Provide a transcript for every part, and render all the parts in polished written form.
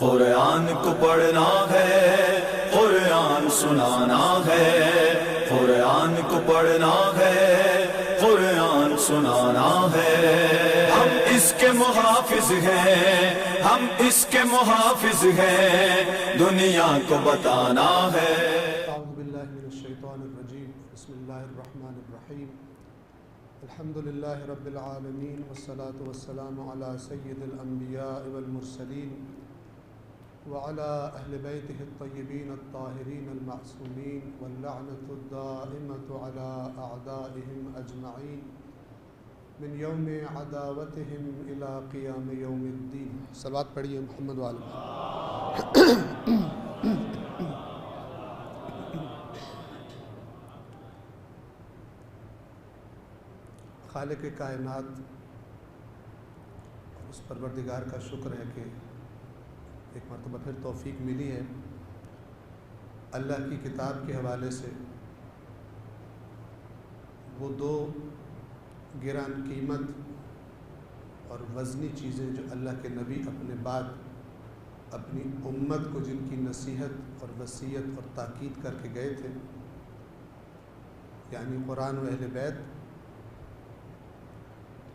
कुरान को पढ़ना है, कुरान सुनाना है, कुरान को पढ़ना है, कुरान सुनाना है। हम इसके मुहाफिज हैं, हम इसके मुहाफिज हैं, दुनिया को बताना है। बिस्मिल्लाहिर्रहमानिर्रहीम। अल्हम्दुलिल्लाहि रब्बिल आलमीन वस्सलातु वस्सलामु अला सय्यिदिल अंबिया वल मुरसलीन व अला अहलि बैतिहि अत्तय्यिबीन अत्ताहिरीन अल मासूमीन वल लअनतु दाइमतु अला अअदाइहिम अजमईन मिन यौमि अदावतिहिम इला क़ियाम यौमिद्दीन। सलावत पढ़िए मोहम्मद वाले। खालिक कायनात उस परवरदिगार का शुक्र है कि एक मरतबा फिर तौफीक मिली है अल्लाह की किताब के हवाले से वो दो गिरान कीमत और वज़नी चीज़ें जो अल्लाह के नबी अपने बाद अपनी उम्मत को जिनकी नसीहत और वसीयत और ताकीद करके गए थे, यानी कुरान व अहले बैत,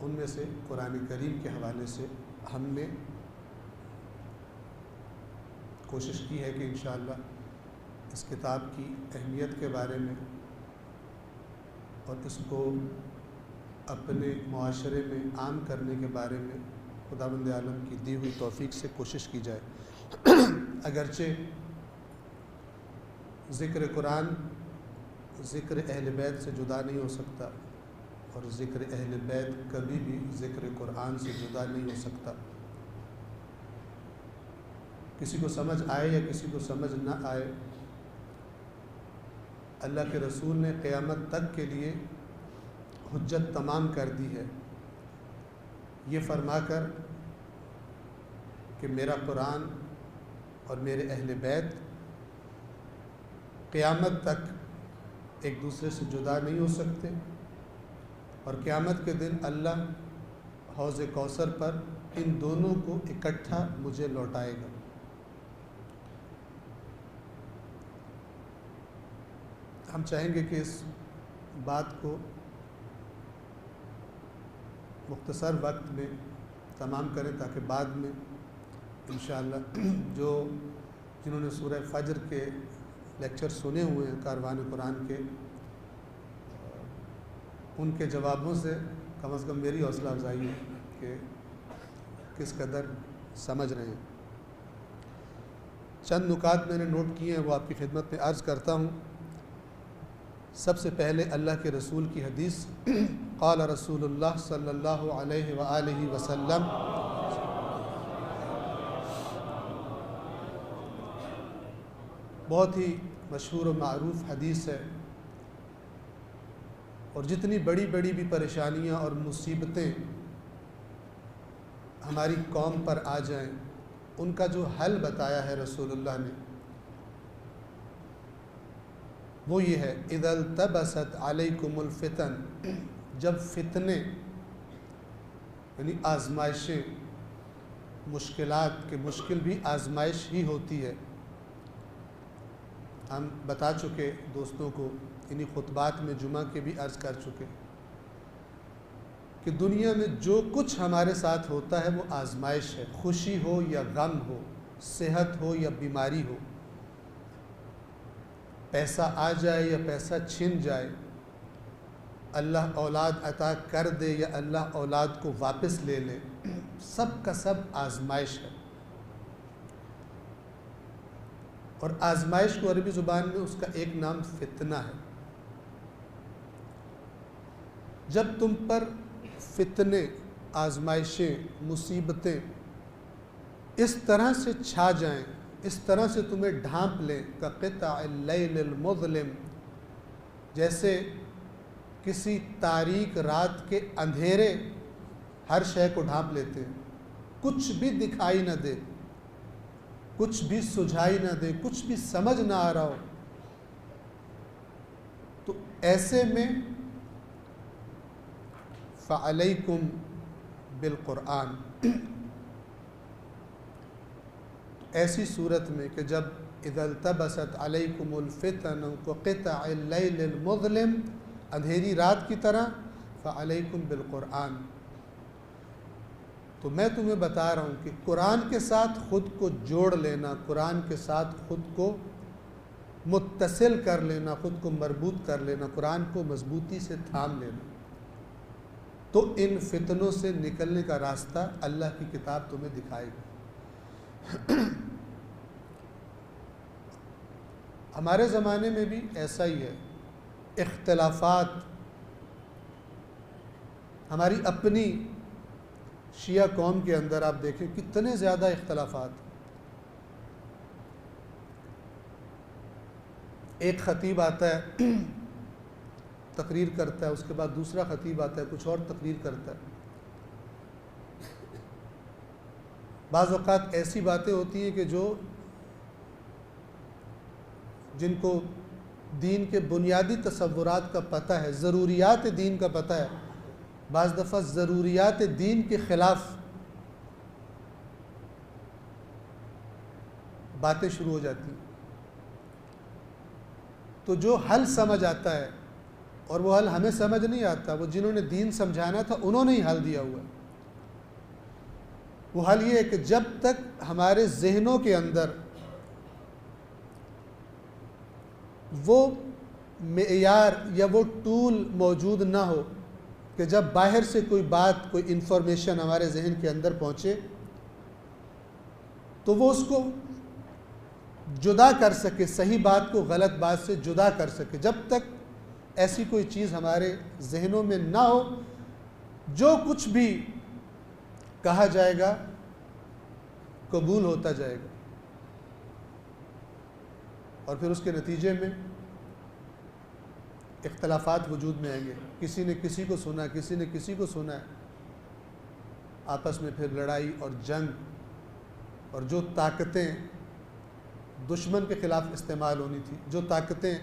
उनमें से कुरान करीम के हवाले से हमने कोशिश की है कि इंशाअल्लाह इस किताब की अहमियत के बारे में और इसको अपने मुआशरे में आम करने के बारे में खुदावंद आलम की दी हुई तौफीक से कोशिश की जाए। अगरचे ज़िक्र कुरान ज़िक्र अहले बैत से जुदा नहीं हो सकता और ज़िक्र अहले बैत कभी भी ज़िक्र कुरान से जुदा नहीं हो सकता। किसी को समझ आए या किसी को समझ ना आए, अल्लाह के रसूल ने क़यामत तक के लिए हुज्जत तमाम कर दी है, ये फरमाकर कि मेरा कुरान और मेरे अहले बैत क़यामत तक एक दूसरे से जुदा नहीं हो सकते और क़यामत के दिन अल्लाह हौज़ कौसर पर इन दोनों को इकट्ठा मुझे लौटाएगा। हम चाहेंगे कि इस बात को मुख्तसर वक्त में तमाम करें ताकि बाद में इंशाअल्लाह जिन्होंने सूरह फ़ज्र के लेक्चर सुने हुए हैं कारवान कुरान के, उनके जवाबों से कम मेरी हौसला अफजाई है कि किस कदर समझ रहे हैं। चंद नुकात मैंने नोट किए हैं, वो आपकी खिदमत में अर्ज़ करता हूँ। सबसे पहले अल्लाह के रसूल की हदीस, क़ाल रसूलुल्लाह सल्लल्लाहु अलैहि व आलिहि वसल्लम, बहुत ही मशहूर और मारूफ़ हदीस है। और जितनी बड़ी बड़ी भी परेशानियाँ और मुसीबतें हमारी कौम पर आ जाएं, उनका जो हल बताया है रसूलुल्लाह ने वो ये है, इदल तबसत अलैकुमुल फितन, जब फितने यानी आजमाइशें, मुश्किलात के मुश्किल भी आजमाइश ही होती है। हम बता चुके दोस्तों को, इन्हीं खुतबात में जुमा के भी अर्ज़ कर चुके कि दुनिया में जो कुछ हमारे साथ होता है वो आजमाइश है। खुशी हो या गम हो, सेहत हो या बीमारी हो, पैसा आ जाए या पैसा छिन जाए, अल्लाह औलाद अता कर दे या अल्लाह औलाद को वापस ले ले, सब का सब आजमाइश है। और आजमाइश को अरबी ज़ुबान में उसका एक नाम फितना है। जब तुम पर फितने, आजमाइशें, मुसीबतें इस तरह से छा जाएं, इस तरह से तुम्हें ढांप लें, का क़िताअल लैलिल मुज़लिम, जैसे किसी तारीक रात के अंधेरे हर शय को ढांप लेते हैं, कुछ भी दिखाई न दे, कुछ भी सुझाई न दे, कुछ भी समझ ना आ रहा हो, तो ऐसे में फ़अलैकुम बिल कुरान, ऐसी सूरत में कि जब इज़ल्तबसत अलैकुमुल फ़ितनु कक़ितअल लैलिल मुज़लिम, अंधेरी रात की तरह, फ़अलैकुम बिलकुरआन। तो मैं तुम्हें बता रहा हूँ कि कुरान के साथ ख़ुद को जोड़ लेना, कुरान के साथ ख़ुद को मुत्तसिल कर लेना, ख़ुद को मरबूत कर लेना, कुरान को मजबूती से थाम लेना, तो इन फितनों से निकलने का रास्ता अल्लाह की किताब तुम्हें दिखाएगी। हमारे ज़माने में भी ऐसा ही है। इख्तिलाफ़ात, हमारी अपनी शिया कौम के अंदर आप देखें कितने ज़्यादा इख्तिलाफ़ात। एक ख़तीब आता है तकरीर करता है, उसके बाद दूसरा ख़तीब आता है कुछ और तकरीर करता है। बाज़ औक़ात ऐसी बातें होती हैं कि जिनको दीन के बुनियादी तसव्वुरात का पता है, ज़रूरियात दीन का पता है, बाज़ दफ़ा ज़रूरियात दीन के ख़िलाफ़ बातें शुरू हो जाती हैं। तो जो हल समझ आता है, और वो हल हमें समझ नहीं आता, वो जिन्होंने दीन समझाना था उन्होंने ही हल दिया हुआ है। वो हल ये है कि जब तक हमारे जहनों के अंदर वो मेयार या वो टूल मौजूद ना हो कि जब बाहर से कोई बात, कोई इन्फॉर्मेशन हमारे जहन के अंदर पहुँचे तो वो उसको जुदा कर सके, सही बात को गलत बात से जुदा कर सके, जब तक ऐसी कोई चीज़ हमारे जहनों में ना हो, जो कुछ भी कहा जाएगा कबूल होता जाएगा, और फिर उसके नतीजे में इख्तिलाफ़ात वजूद में आएंगे। किसी ने किसी को सुना, किसी ने किसी को सुना, आपस में फिर लड़ाई और जंग, और जो ताकतें दुश्मन के ख़िलाफ़ इस्तेमाल होनी थी, जो ताकतें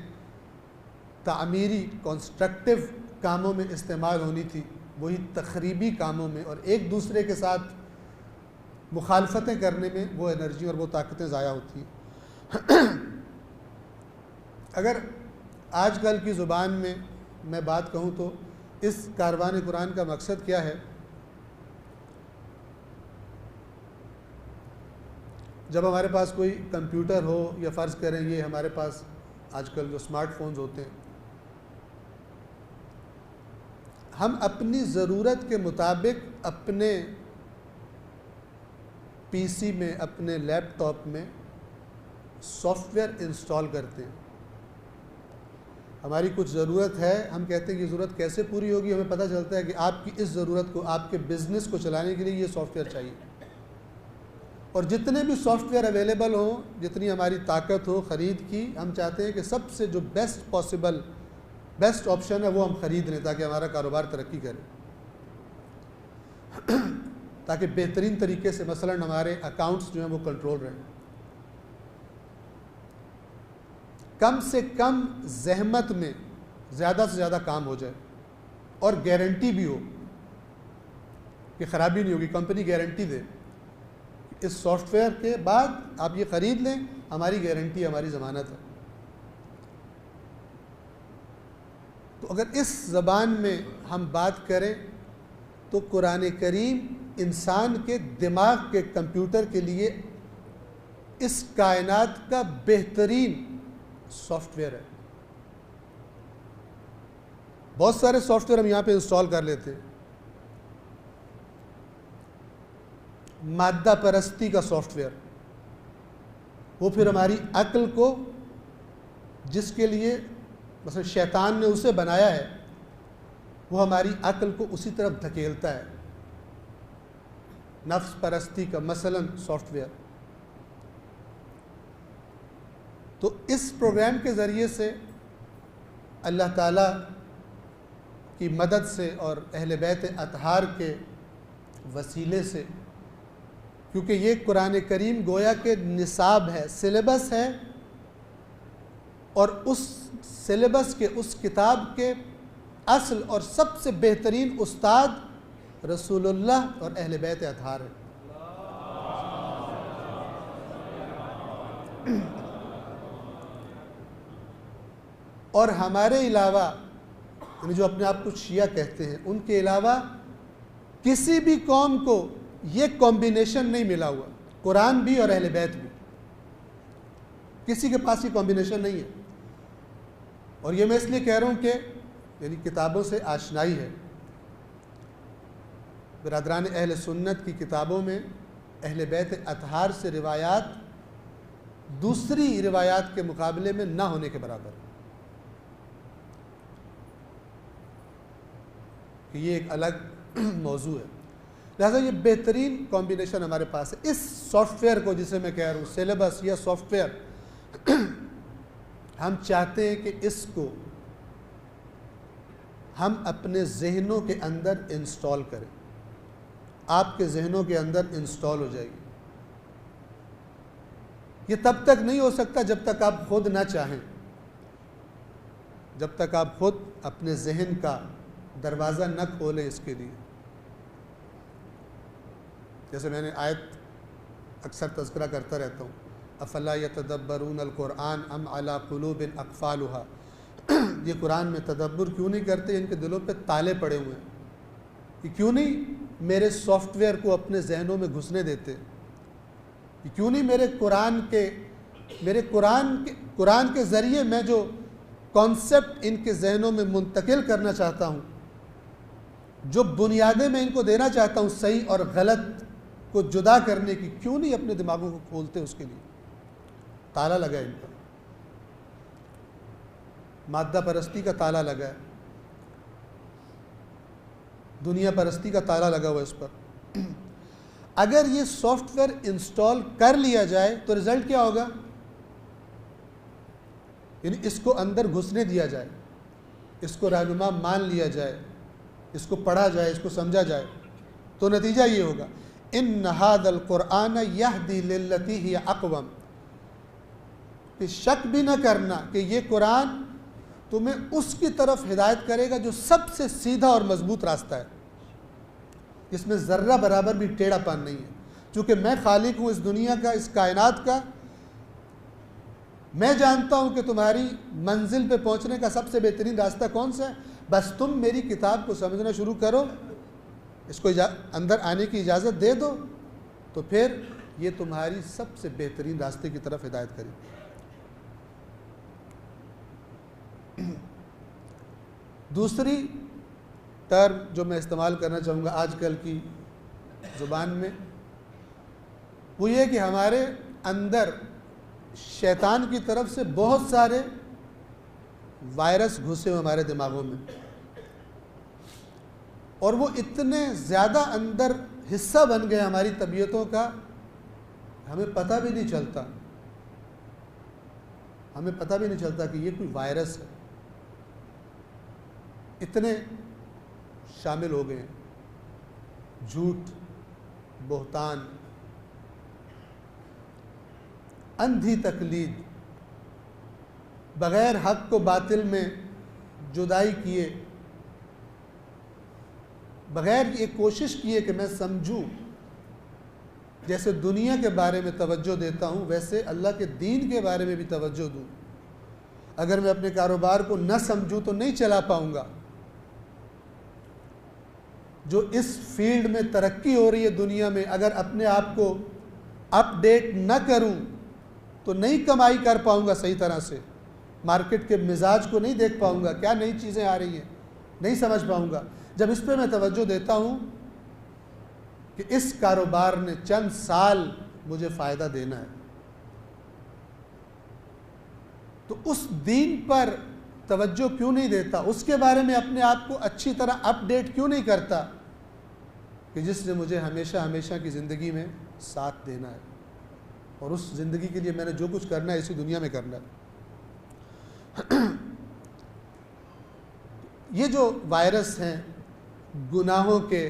तामीरी कंस्ट्रक्टिव कामों में इस्तेमाल होनी थी, वही तखरीबी कामों में और एक दूसरे के साथ मुखालफतें करने में वो एनर्जी और वो ताकतें ज़ाया होती हैं। अगर आजकल की ज़ुबान में मैं बात कहूँ तो इस कारवान कुरान का मकसद क्या है? जब हमारे पास कोई कंप्यूटर हो, या फ़र्ज़ करें ये हमारे पास आजकल जो स्मार्टफोन्स होते हैं, हम अपनी ज़रूरत के मुताबिक अपने पीसी में, अपने लैपटॉप में सॉफ्टवेयर इंस्टॉल करते हैं। हमारी कुछ ज़रूरत है, हम कहते हैं कि ज़रूरत कैसे पूरी होगी, हमें पता चलता है कि आपकी इस ज़रूरत को, आपके बिज़नेस को चलाने के लिए ये सॉफ्टवेयर चाहिए, और जितने भी सॉफ्टवेयर अवेलेबल हों, जितनी हमारी ताकत हो ख़रीद की, हम चाहते हैं कि सबसे जो बेस्ट पॉसिबल, बेस्ट ऑप्शन है वो हम ख़रीद लें, ताकि हमारा कारोबार तरक्की करे, ताकि बेहतरीन तरीके से मसलन हमारे अकाउंट्स जो हैं वो कंट्रोल रहें, कम से कम ज़हमत में ज़्यादा से ज़्यादा काम हो जाए, और गारंटी भी हो कि ख़राबी नहीं होगी। कंपनी गारंटी दे, इस सॉफ्टवेयर के बाद आप ये ख़रीद लें, हमारी गारंटी, हमारी ज़मानत है। तो अगर इस ज़बान में हम बात करें तो कुरान करीम इंसान के दिमाग के कंप्यूटर के लिए इस कायनात का बेहतरीन सॉफ्टवेयर है। बहुत सारे सॉफ्टवेयर हम यहाँ पे इंस्टॉल कर लेते हैं। मादा परस्ती का सॉफ्टवेयर, वो फिर हमारी अक्ल को, जिसके लिए मतलब शैतान ने उसे बनाया है, वो हमारी अक्ल को उसी तरफ धकेलता है। नफ्स परस्ती का मसलन सॉफ्टवेयर। तो इस प्रोग्राम के ज़रिए से अल्लाह ताला की मदद से और अहले बैत अतहार के वसीले से, क्योंकि ये कुरान करीम गोया के निसाब है, सिलेबस है, और उस सिलेबस के, उस किताब के असल और सबसे बेहतरीन उस्ताद रसूलुल्लाह और अहले बैत अतहार है। और हमारे अलावा, यानी जो अपने आप को शिया कहते हैं, उनके अलावा किसी भी कौम को ये कॉम्बिनेशन नहीं मिला हुआ, कुरान भी और अहले बैत भी, किसी के पास ये कॉम्बिनेशन नहीं है। और ये मैं इसलिए कह रहा हूँ कि यानी किताबों से आशनाई है। बिरादरान अहले सुन्नत की किताबों में अहले बैत अतहार से रिवायात दूसरी रिवायात के मुकाबले में ना होने के बराबर, ये एक अलग मौजू है। लिहाजा ये बेहतरीन कॉम्बिनेशन हमारे पास है। इस सॉफ्टवेयर को, जिसे मैं कह रहा हूँ सिलेबस या सॉफ्टवेयर, हम चाहते हैं कि इसको हम अपने जहनों के अंदर इंस्टॉल करें, आपके जहनों के अंदर इंस्टॉल हो जाएगी। ये तब तक नहीं हो सकता जब तक आप खुद ना चाहें, जब तक आप खुद अपने जहन का दरवाज़ा न खोलें इसके लिए। जैसे मैंने आयत अक्सर तज़किरा करता रहता हूँ, अफ़ला यतदब्बरून अल-कुरआन अम अला कुलूबिन अक़फ़ालुहा, ये कुरान में तदब्बर क्यों नहीं करते, इनके दिलों पे ताले पड़े हुए हैं, ये क्यों नहीं मेरे सॉफ्टवेयर को अपने जहनों में घुसने देते, ये क्यों नहीं मेरे कुरान के ज़रिए मैं जो कॉन्सेप्ट इनके जहनों में मुंतकिल करना चाहता हूँ, जो बुनियादें मैं इनको देना चाहता हूँ सही और गलत को जुदा करने की, क्यों नहीं अपने दिमागों को खोलते। उसके लिए ताला लगा है इन पर, मादा परस्ती का ताला लगा है, दुनिया परस्ती का ताला लगा हुआ है इस पर। अगर ये सॉफ्टवेयर इंस्टॉल कर लिया जाए तो रिजल्ट क्या होगा, यानी इसको अंदर घुसने दिया जाए, इसको रहनुमा मान लिया जाए, इसको पढ़ा जाए, इसको समझा जाए, तो नतीजा ये होगा, इन हादल कुरान यहदी लिल्लती हिय अक़वम, कि शक भी न करना कि ये कुरान तुम्हें उसकी तरफ हिदायत करेगा जो सबसे सीधा और मजबूत रास्ता है, इसमें ज़र्रा बराबर भी टेढ़ापन नहीं है। चूँकि मैं खालिक हूँ इस दुनिया का, इस कायनात का, मैं जानता हूँ कि तुम्हारी मंजिल पे पहुँचने का सबसे बेहतरीन रास्ता कौन सा है, बस तुम मेरी किताब को समझना शुरू करो, इसको अंदर आने की इजाज़त दे दो, तो फिर ये तुम्हारी सबसे बेहतरीन रास्ते की तरफ हिदायत करेगी। दूसरी टर्म जो मैं इस्तेमाल करना चाहूँगा आजकल की ज़ुबान में, वो ये कि हमारे अंदर शैतान की तरफ से बहुत सारे वायरस घुसे हुए हमारे दिमागों में, और वो इतने ज़्यादा अंदर हिस्सा बन गए हमारी तबीयतों का, हमें पता भी नहीं चलता, हमें पता भी नहीं चलता कि ये कोई वायरस है, इतने शामिल हो गए हैं। झूठ, बोहतान, अंधी तकलीद, बग़ैर हक को बातिल में जुदाई किए, बग़ैर ये कोशिश किए कि मैं समझूं, जैसे दुनिया के बारे में तवज्जो देता हूँ वैसे अल्लाह के दीन के बारे में भी तवज्जो दूँ। अगर मैं अपने कारोबार को न समझूं तो नहीं चला पाऊँगा। जो इस फील्ड में तरक्की हो रही है दुनिया में, अगर अपने आप को अपडेट न करूं तो नहीं कमाई कर पाऊंगा सही तरह से, मार्केट के मिजाज को नहीं देख पाऊंगा, क्या नई चीज़ें आ रही हैं नहीं समझ पाऊंगा। जब इस पर मैं तवज्जो देता हूं कि इस कारोबार ने चंद साल मुझे फ़ायदा देना है, तो उस दीन पर तवज्जो क्यों नहीं देता, उसके बारे में अपने आप को अच्छी तरह अपडेट क्यों नहीं करता कि जिसने मुझे हमेशा हमेशा की ज़िंदगी में साथ देना है, और उस ज़िंदगी के लिए मैंने जो कुछ करना है इसी दुनिया में करना है। ये जो वायरस हैं गुनाहों के,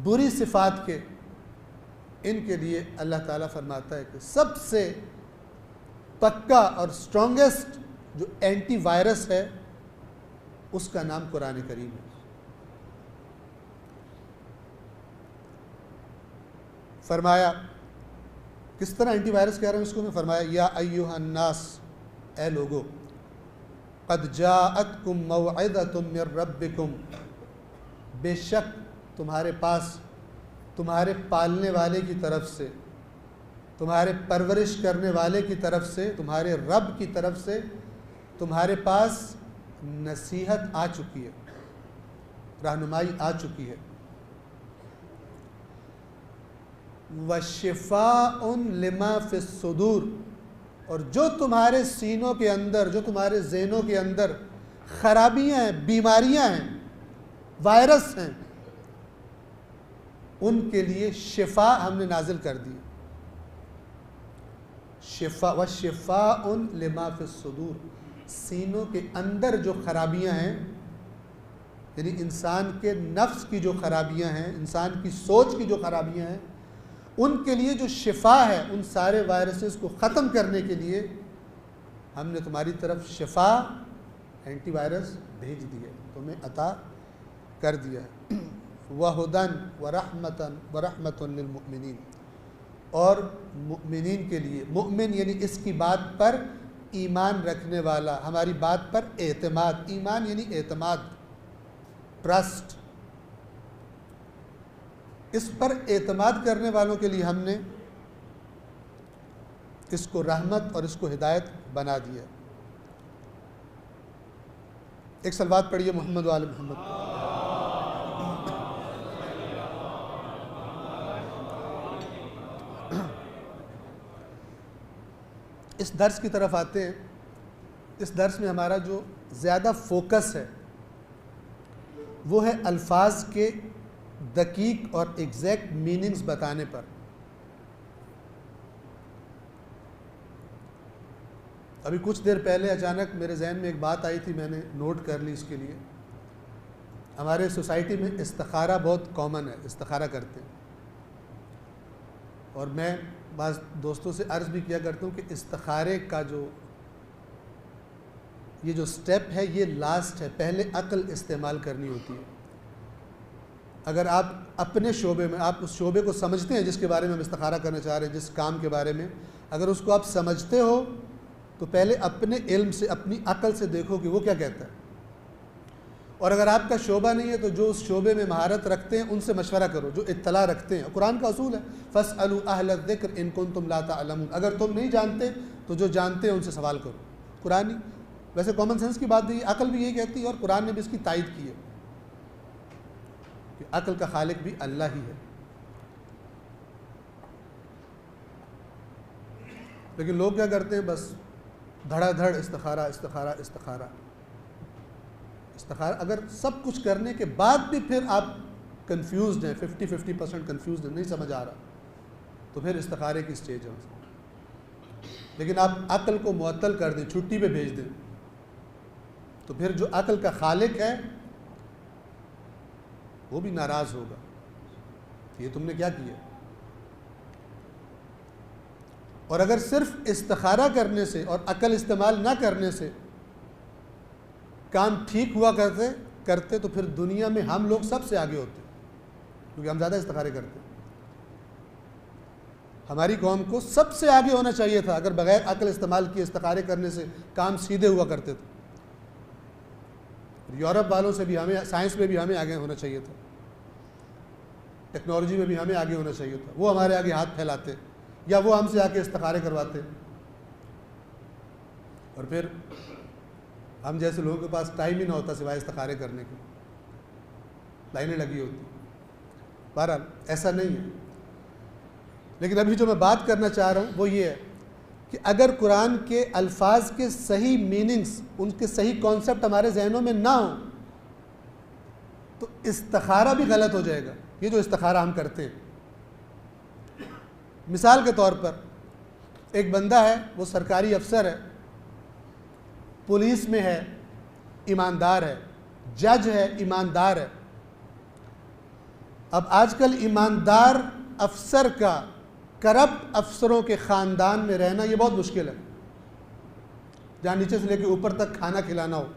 बुरी सिफात के, इनके लिए अल्लाह ताला फरमाता है कि सबसे पक्का और स्ट्रॉन्गेस्ट जो एंटी वायरस है उसका नाम कुरान करीम है। फरमाया किस तरह एंटीवायरस कह रहे हैं इसको मैं फरमाया, या अय्युहन्नास, ए लोगो, क़द जाअतकुम मौइज़तुम मिर रब्बिकुम, बेशक तुम्हारे पास तुम्हारे पालने वाले की तरफ से, तुम्हारे परवरिश करने वाले की तरफ से, तुम्हारे रब की तरफ से तुम्हारे पास नसीहत आ चुकी है, रहनुमाई आ चुकी है। वशिफ़ाउन लिमा फिस सुदूर, और जो तुम्हारे सीनों के अंदर, जो तुम्हारे ज़हनों के अंदर खराबियाँ हैं, बीमारियाँ हैं, वायरस हैं, उनके लिए शिफा हमने नाजिल कर दी। शिफा व शिफाउन लिमा फिस सुदूर, सीनों के अंदर जो खराबियाँ हैं, यानी इंसान के नफ्स की जो खराबियाँ हैं, इंसान की सोच की जो खराबियाँ हैं, उनके लिए जो शिफा है, उन सारे वायरसेस को ख़त्म करने के लिए हमने तुम्हारी तरफ शिफा, एंटीवायरस भेज दिए, तुम्हें अता कर दिया है। वहुदन व रहमतन लिल मुमिनीन, और मुमिनीन के लिए, मुमिन यानी इसकी बात पर ईमान रखने वाला, हमारी बात पर एतमाद, ईमान यानी एतमाद, ट्रस्ट, इस पर एतमाद करने वालों के लिए हमने इसको रहमत और इसको हिदायत बना दिया। एक सलवात पढ़िए मोहम्मद वाले मोहम्मद। इस दर्स की तरफ आते हैं। इस दर्स में हमारा जो ज़्यादा फोकस है वो है अल्फाज के दकीक और एग्जैक्ट मीनिंग्स बताने पर। अभी कुछ देर पहले अचानक मेरे जहन में एक बात आई थी, मैंने नोट कर ली इसके लिए। हमारे सोसाइटी में इस्तिखारा बहुत कॉमन है, इस्तिखारा करते हैं, और मैं बाज़ दोस्तों से अर्ज़ भी किया करता हूँ कि इस्तिखारे का ये जो स्टेप है ये लास्ट है, पहले अक्ल इस्तेमाल करनी होती है। अगर आप अपने शोबे में, आप उस शोबे को समझते हैं जिसके बारे में हम इस्तिखारा करना चाह रहे हैं, जिस काम के बारे में अगर उसको आप समझते हो तो पहले अपने इल्म से, अपनी अक्ल से देखो कि वो क्या कहता है। और अगर आपका शोबा नहीं है तो जो उस शोबे में महारत रखते हैं उनसे मशवरा करो, जो इत्तला रखते हैं। कुरान का असूल है, फस्अलू अहल ज़िक्र इन कुंतुम ला तअलमून, अगर तुम नहीं जानते तो जो जानते हैं उनसे सवाल करो। कुरानी वैसे कॉमन सेंस की बात भी, अकल भी यही कहती है, और कुरान ने भी इसकी तायद की है कि अक्ल का खालिक भी अल्लाह ही है। लेकिन लोग क्या करते हैं, बस धड़ाधड़ इस्तिखारा इस्तिखारा इस्तिखारा इस्तिखारा। अगर सब कुछ करने के बाद भी फिर आप कंफ्यूज्ड हैं, 50% कंफ्यूज्ड हैं, नहीं समझ आ रहा, तो फिर इस्तिखारे की स्टेज है। लेकिन आप अक्ल को मुअत्तल कर दें, छुट्टी पे भेज दें, तो फिर जो अक्ल का खालिक है वो भी नाराज़ होगा, ये तुमने क्या किया। और अगर सिर्फ इस्तिखारा करने से और अक्ल इस्तेमाल ना करने से काम ठीक हुआ करते तो फिर दुनिया में हम लोग सबसे आगे होते, क्योंकि हम ज़्यादा इस्तिखारे करते। हमारी कौम को सबसे आगे होना चाहिए था अगर बगैर अक्ल इस्तेमाल किए इस्तिखारे करने से काम सीधे हुआ करते थे। यूरोप वालों से भी हमें, साइंस में भी हमें आगे होना चाहिए था, टेक्नोलॉजी में भी हमें आगे होना चाहिए था। वो हमारे आगे हाथ फैलाते या वो हमसे आके इस्तिखारे करवाते, और फिर हम जैसे लोगों के पास टाइम ही ना होता सिवाय इस्तिखारे करने के, लाइनें लगी होती। बहरहाल ऐसा नहीं है। लेकिन अभी जो मैं बात करना चाह रहा हूँ वो ये है कि अगर कुरान के अल्फाज के सही मीनिंग्स, उनके सही कॉन्सेप्ट हमारे जहनों में ना हो तो इस्तिखारा भी गलत हो जाएगा। ये जो इस्तिखारा हम करते हैं, मिसाल के तौर पर एक बंदा है, वो सरकारी अफसर है, पुलिस में है, ईमानदार है, जज है, ईमानदार है। अब आजकल ईमानदार अफसर का करप्ट अफसरों के ख़ानदान में रहना ये बहुत मुश्किल है, जहाँ नीचे से लेकर ऊपर तक खाना खिलाना हो।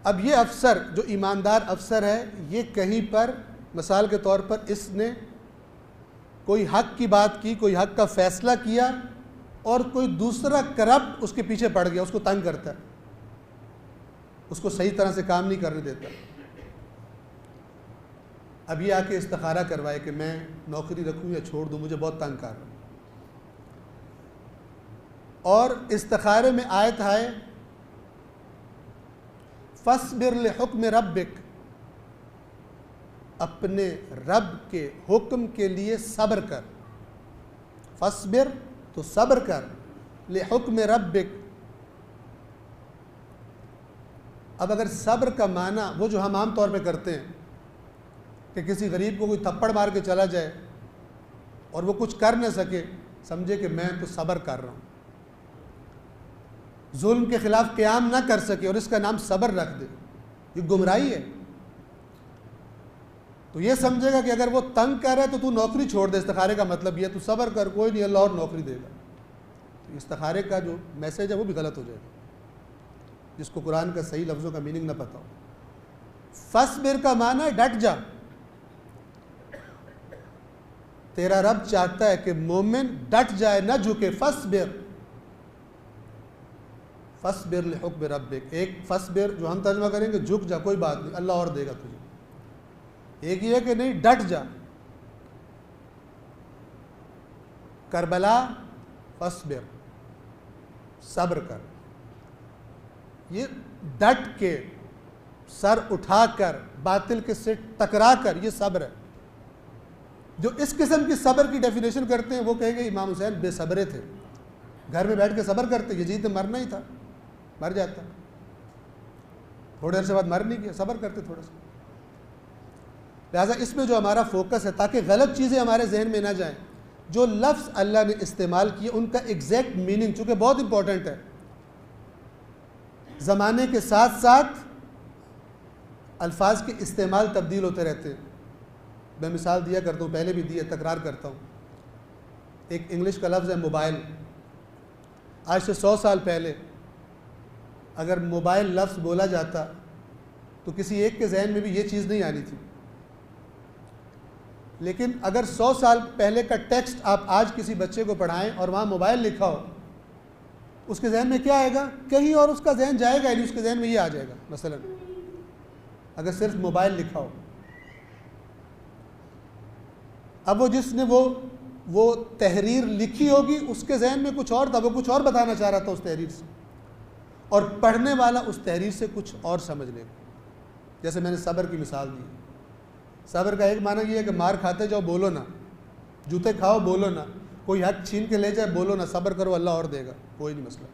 अब ये अफसर जो ईमानदार अफसर है, ये कहीं पर मिसाल के तौर पर इसने कोई हक की बात की, कोई हक का फैसला किया और कोई दूसरा करप्ट उसके पीछे पड़ गया, उसको तंग करता है, उसको सही तरह से काम नहीं करने देता। अभी आके इस्तिखारा करवाए कि मैं नौकरी रखूं या छोड़ दूं, मुझे बहुत तंग कर रहा है। और इस्तिखारे में आयत है फस्बिर लिहुक्म रब्बिक, अपने रब के हुक्म के लिए सब्र कर। फस्बिर तो सब्र कर, लिहुक्म रब्बिक। अब अगर सब्र का माना वो जो हम आम तौर पे करते हैं कि किसी गरीब को कोई थप्पड़ मार के चला जाए और वो कुछ कर न सके, समझे कि मैं तो सब्र कर रहा हूँ, जुल्म के खिलाफ क़याम ना कर सके और इसका नाम सब्र रख दे, ये गुमराही है। तो ये समझेगा कि अगर वो तंग कर रहा है तो तू नौकरी छोड़ दे। इस्तिखारे का मतलब ये, तू सब्र कर, कोई नहीं, अल्लाह और नौकरी देगा। तो इस्तिखारे का जो मैसेज है वो भी गलत हो जाएगा, जिसको कुरान का सही लफ्ज़ों का मीनिंग ना पता हो। फस्बिर का माना है डट जा। तेरा रब चाहता है कि मोमिन डट जाए, ना झुके। फस्बिर, फस्बिर लिहुक्म रब्बिक। एक फस्बिर जो हम तर्जमा करेंगे झुक जा, कोई बात नहीं, अल्लाह और देगा तुझे। एक ये कि नहीं, डट जा। करबला फस्बिर, सब्र कर। ये डट के, सर उठाकर, बातिल के से टकरा कर, ये सब्र है। जो इस किस्म की सब्र की डेफिनेशन करते हैं वो कहेंगे इमाम हुसैन बेसब्रे थे, घर में बैठ के सब्र करते। यजीद ने मरना ही था, मर जाता, थोड़े अरसे बाद मर नहीं किया, सब्र करते थोड़ा सा। लिहाजा इसमें जो हमारा फोकस है, ताकि गलत चीज़ें हमारे जहन में ना जाएं, जो लफ्ज़ अल्लाह ने इस्तेमाल किए उनका एग्जैक्ट मीनिंग, चूँकि बहुत इंपॉर्टेंट है। ज़माने के साथ साथ अल्फाज के इस्तेमाल तब्दील होते रहते हैं। मैं मिसाल दिया करता हूँ, पहले भी दी है, तकरार करता हूँ। एक इंग्लिश का लफ्ज़ है मोबाइल। आज से 100 साल पहले अगर मोबाइल लफ्ज़ बोला जाता तो किसी एक के जहन में भी ये चीज़ नहीं आनी थी। लेकिन अगर 100 साल पहले का टेक्स्ट आप आज किसी बच्चे को पढ़ाएं और वहाँ मोबाइल लिखा हो, उसके जहन में क्या आएगा? कहीं और उसका जहन जाएगा नहीं, उसके जहन में ये आ जाएगा। मसलन अगर सिर्फ मोबाइल लिखा हो, अब वो जिसने वो तहरीर लिखी होगी उसके जहन में कुछ और था, वो कुछ और बताना चाह रहा था उस तहरीर से, और पढ़ने वाला उस तहरीर से कुछ और समझ लेगा। जैसे मैंने सब्र की मिसाल दी। सब्र का एक माना ये है कि मार खाते जाओ, बोलो ना, जूते खाओ, बोलो ना, कोई हक छीन के ले जाए, बोलो ना, सब्र करो, अल्लाह और देगा, कोई नहीं मसला।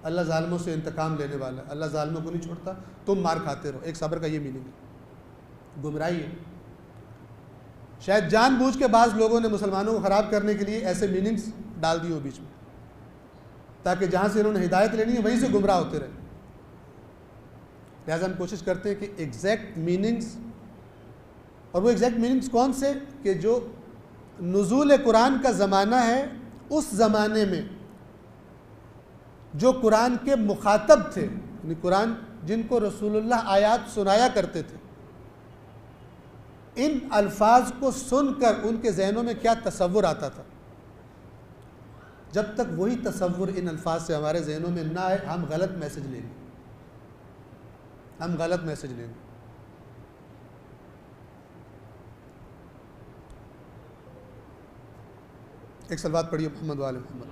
अल्लाह ज़ालिमों से इंतकाम लेने वाला है, अल्लाह ज़ालिमों को नहीं छोड़ता, तुम मार खाते रहो। एक सब्र का ये मीनिंग है। गुमराही है। शायद जानबूझ के बाज़ लोगों ने मुसलमानों को ख़राब करने के लिए ऐसे मीनिंग्स डाल दिए हो बीच में, ताकि जहाँ से इन्होंने हिदायत लेनी है वहीं से गुमराह होते रहे। लिहाजा हम कोशिश करते हैं कि एग्जैक्ट मीनिंग्स, और वो एग्जैक्ट मीनिंग्स कौन से, कि जो नुज़ूल कुरान का ज़माना है, उस ज़माने में जो कुरान के मुखातब थे, यानी कुरान जिनको रसूलुल्लाह आयात सुनाया करते थे, इन अल्फाज को सुनकर उनके जहनों में क्या तसव्वुर आता था। जब तक वही तसव्वुर इन अल्फाज से हमारे जहनों में ना आए, हम गलत मैसेज लेंगे, हम गलत मैसेज लेंगे। एक सलवात पढ़िए मोहम्मद वाले मोहम्मद।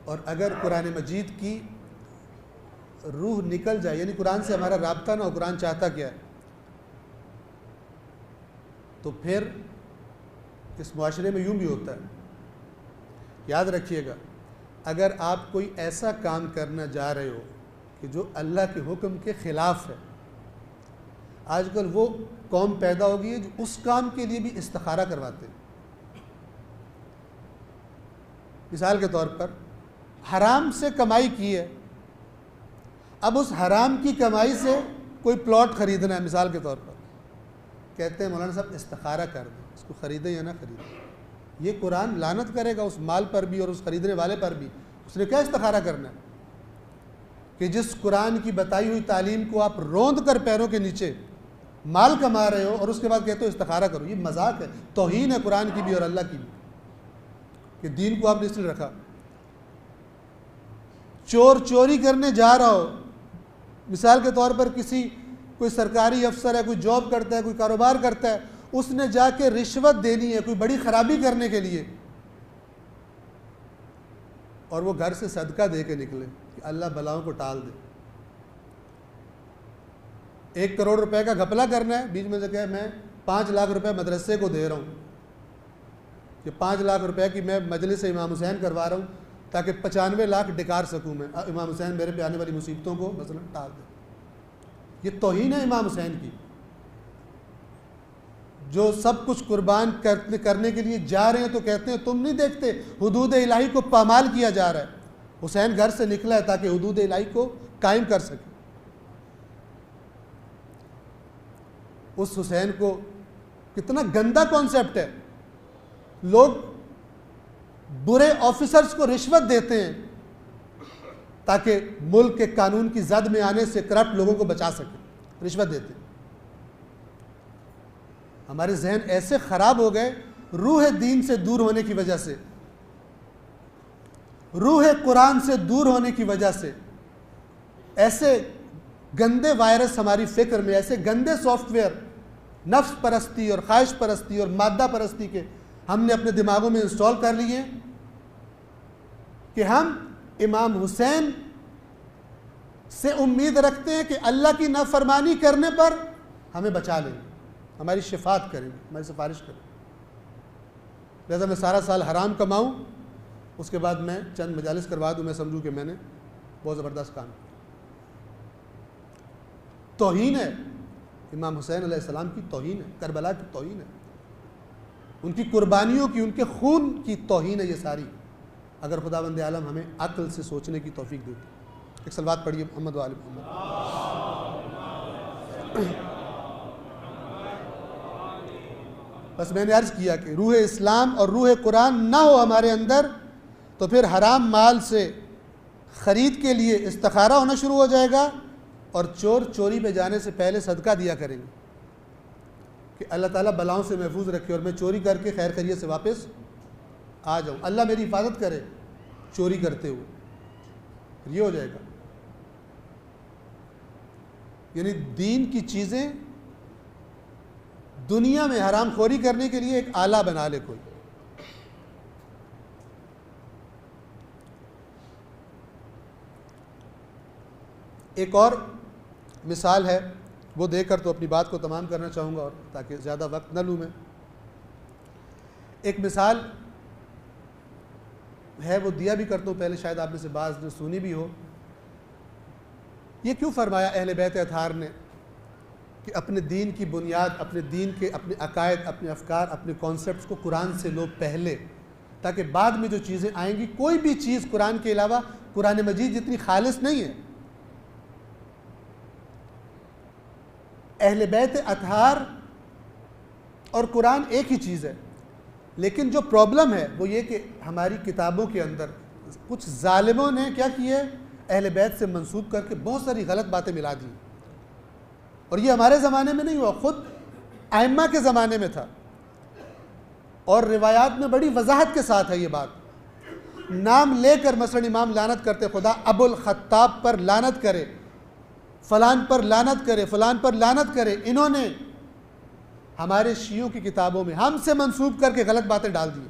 और अगर कुरान मजीद की रूह निकल जाए, यानी कुरान से हमारा राब्ता ना हो, कुरान चाहता क्या है, तो फिर इस मुआशरे में यूं भी होता है। याद रखिएगा, अगर आप कोई ऐसा काम करना जा रहे हो कि जो अल्लाह के हुक्म के ख़िलाफ़ है, आजकल वो कौम पैदा हो गई है जो उस काम के लिए भी इस्तिखारा करवाते हैं। मिसाल के तौर पर हराम से कमाई की है, अब उस हराम की कमाई से कोई प्लॉट ख़रीदना है, मिसाल के तौर पर कहते हैं मौलाना साहब इस्तिखारा कर दें, इसको ख़रीदें या ना ख़रीदें। ये कुरान लानत करेगा उस माल पर भी और उस ख़रीदने वाले पर भी। उसने क्या इस्तिखारा करना है? कि जिस कुरान की बताई हुई तालीम को आप रोंद कर पैरों के नीचे माल कमा रहे हो और उसके बाद कहते हो इस्तिखारा करो, ये मजाक है, तौहीन है कुरान की भी और अल्लाह की भी, कि दीन को आपने इसलिए रखा। चोर चोरी करने जा रहा हो, मिसाल के तौर पर कोई सरकारी अफसर है, कोई जॉब करता है, कोई कारोबार करता है, उसने जाके रिश्वत देनी है कोई बड़ी खराबी करने के लिए, और वो घर से सदका दे के निकले कि अल्लाह बलाओं को टाल दे। 1 करोड़ रुपए का घपला करना है, बीच में से कहे मैं 5 लाख रुपए मदरसे को दे रहा हूँ, कि 5 लाख रुपए की मैं मजलिस इमाम हुसैन करवा रहा हूँ ताकि 95 लाख डिकार सकूँ मैं, इमाम हुसैन मेरे पे आने वाली मुसीबतों को मसलन टाल दे। ये तौहीन है इमाम हुसैन की, जो सब कुछ कुर्बान करने के लिए जा रहे हैं तो कहते हैं तुम नहीं देखते हुदूद इलाही को पामाल किया जा रहा है। हुसैन घर से निकला है ताकि हुदूद इलाही को कायम कर सके। उस हुसैन को कितना गंदा कॉन्सेप्ट है, लोग बुरे ऑफिसर्स को रिश्वत देते हैं ताकि मुल्क के कानून की जद में आने से करप्ट लोगों को बचा सके, रिश्वत देते हैं। हमारे जहन ऐसे खराब हो गए रूह दीन से दूर होने की वजह से, रूह कुरान से दूर होने की वजह से। ऐसे गंदे वायरस हमारी फिक्र में, ऐसे गंदे सॉफ्टवेयर नफ्स परस्ती और ख्वाहिश परस्ती और मादा परस्ती के हमने अपने दिमागों में इंस्टॉल कर लिए कि हम इमाम हुसैन से उम्मीद रखते हैं कि अल्लाह की नाफरमानी करने पर हमें बचा लेंगे, हमारी शिफात करेंगे, हमारी सिफारिश करेंगे। लिहाजा मैं सारा साल हराम कमाऊँ, उसके बाद मैं चंद मजालिस करवा दूँ, मैं समझूँ कि मैंने बहुत ज़बरदस्त काम किया। तौहीन है इमाम हुसैन अलैहिस्सलाम की, तौहीन है करबला की, तौहीन है उनकी कुर्बानियों की, उनके खून की तौहीन है ये सारी। अगर खुदावंद आलम हमें अक्ल से सोचने की तौफीक देती। एक सलवात पढ़िए मोहम्मद वाले मोहम्मद। बस मैंने अर्ज़ किया कि रूह इस्लाम और रूह कुरान ना हो हमारे अंदर तो फिर हराम माल से ख़रीद के लिए इस्तिखारा होना शुरू हो जाएगा, और चोर चोरी पे जाने से पहले सदका दिया करेंगे कि अल्लाह ताला बलाओं से महफूज रखे और मैं चोरी करके खैर खैरियत से वापस आ जाऊँ, अल्लाह मेरी हिफाजत करे चोरी करते हुए। ये हो जाएगा। यानी दीन की चीज़ें दुनिया में हरामखोरी करने के लिए एक आला बना ले कोई। एक और मिसाल है, वो देकर तो अपनी बात को तमाम करना चाहूँगा, और ताकि ज़्यादा वक्त न लूँ मैं। एक मिसाल है, वो दिया भी करता हूँ, पहले शायद आप में से बाज़ ने सुनी भी हो। ये क्यों फरमाया अहले बैत अतहार ने कि अपने दीन की बुनियाद, अपने दीन के अपने अकायद, अपने अफकार, अपने कॉन्सेप्ट्स को कुरान से लो पहले, ताकि बाद में जो चीज़ें आएंगी, कोई भी चीज़ कुरान के अलावा कुरान मजीद जितनी खालिस नहीं है। अहले बैत अतहार और कुरान एक ही चीज़ है, लेकिन जो प्रॉब्लम है वो ये कि हमारी किताबों के अंदर कुछ जालिमों ने क्या किया है, अहले बैत से मंसूब करके बहुत सारी गलत बातें मिला दी। और ये हमारे ज़माने में नहीं हुआ, ख़ुद आइम्मा के ज़माने में था, और रिवायात में बड़ी वजाहत के साथ है ये बात। नाम लेकर मसलन इमाम लानत करते, खुदा अबुल खत्ताब पर लानत करे, फ़लान पर लानत करे, फ़लान पर लानत करे। इन्होंने हमारे शियों की किताबों में हमसे मंसूब करके गलत बातें डाल दी,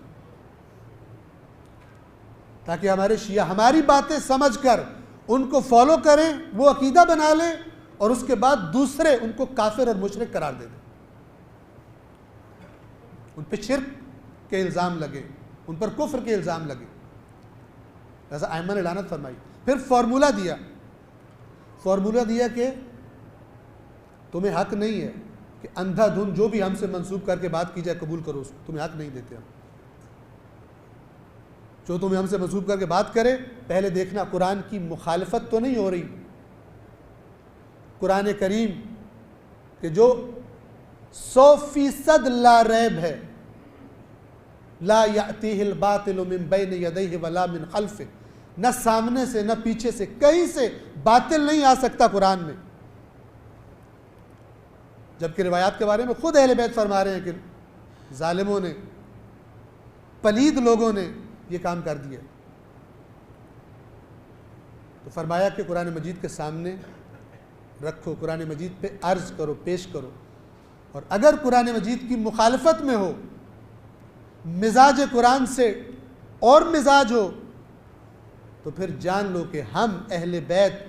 ताकि हमारे शिया हमारी बातें समझकर उनको फॉलो करें, वो अकीदा बना लें, और उसके बाद दूसरे उनको काफिर और मुशरिक करार दे दें, उन पर शिर्क के इल्ज़ाम लगे, उन पर कुफ्र के इल्ज़ाम लगे। ऐसा आइम्मा ने लानत फरमाई। फिर फार्मूला दिया कि तुम्हें हक नहीं है कि अंधाधुंध जो भी हमसे मंसूब करके बात की जाए कबूल करो उसको, तुम्हें हक नहीं देते हम। जो तुम्हें हमसे मंसूब करके बात करे, पहले देखना कुरान की मुखालफत तो नहीं हो रही। कुरान करीम के जो 100% ला रैब है, ला यातीहिल बातिलु मिन बैन यदैहि वला मिन खल्फिही, न सामने से न पीछे से, कहीं से बातिल नहीं आ सकता कुरान में। जबकि रिवायात के बारे में खुद अहले बैत फरमा रहे हैं कि जालिमों ने, पलीद लोगों ने ये काम कर दिया। तो फरमाया कि कुरान मजीद के सामने रखो, कुरान मजीद पे अर्ज करो, पेश करो, और अगर कुरान मजीद की मुखालफत में हो, मिजाज कुरान से और मिजाज हो, तो फिर जान लो कि हम अहले बैत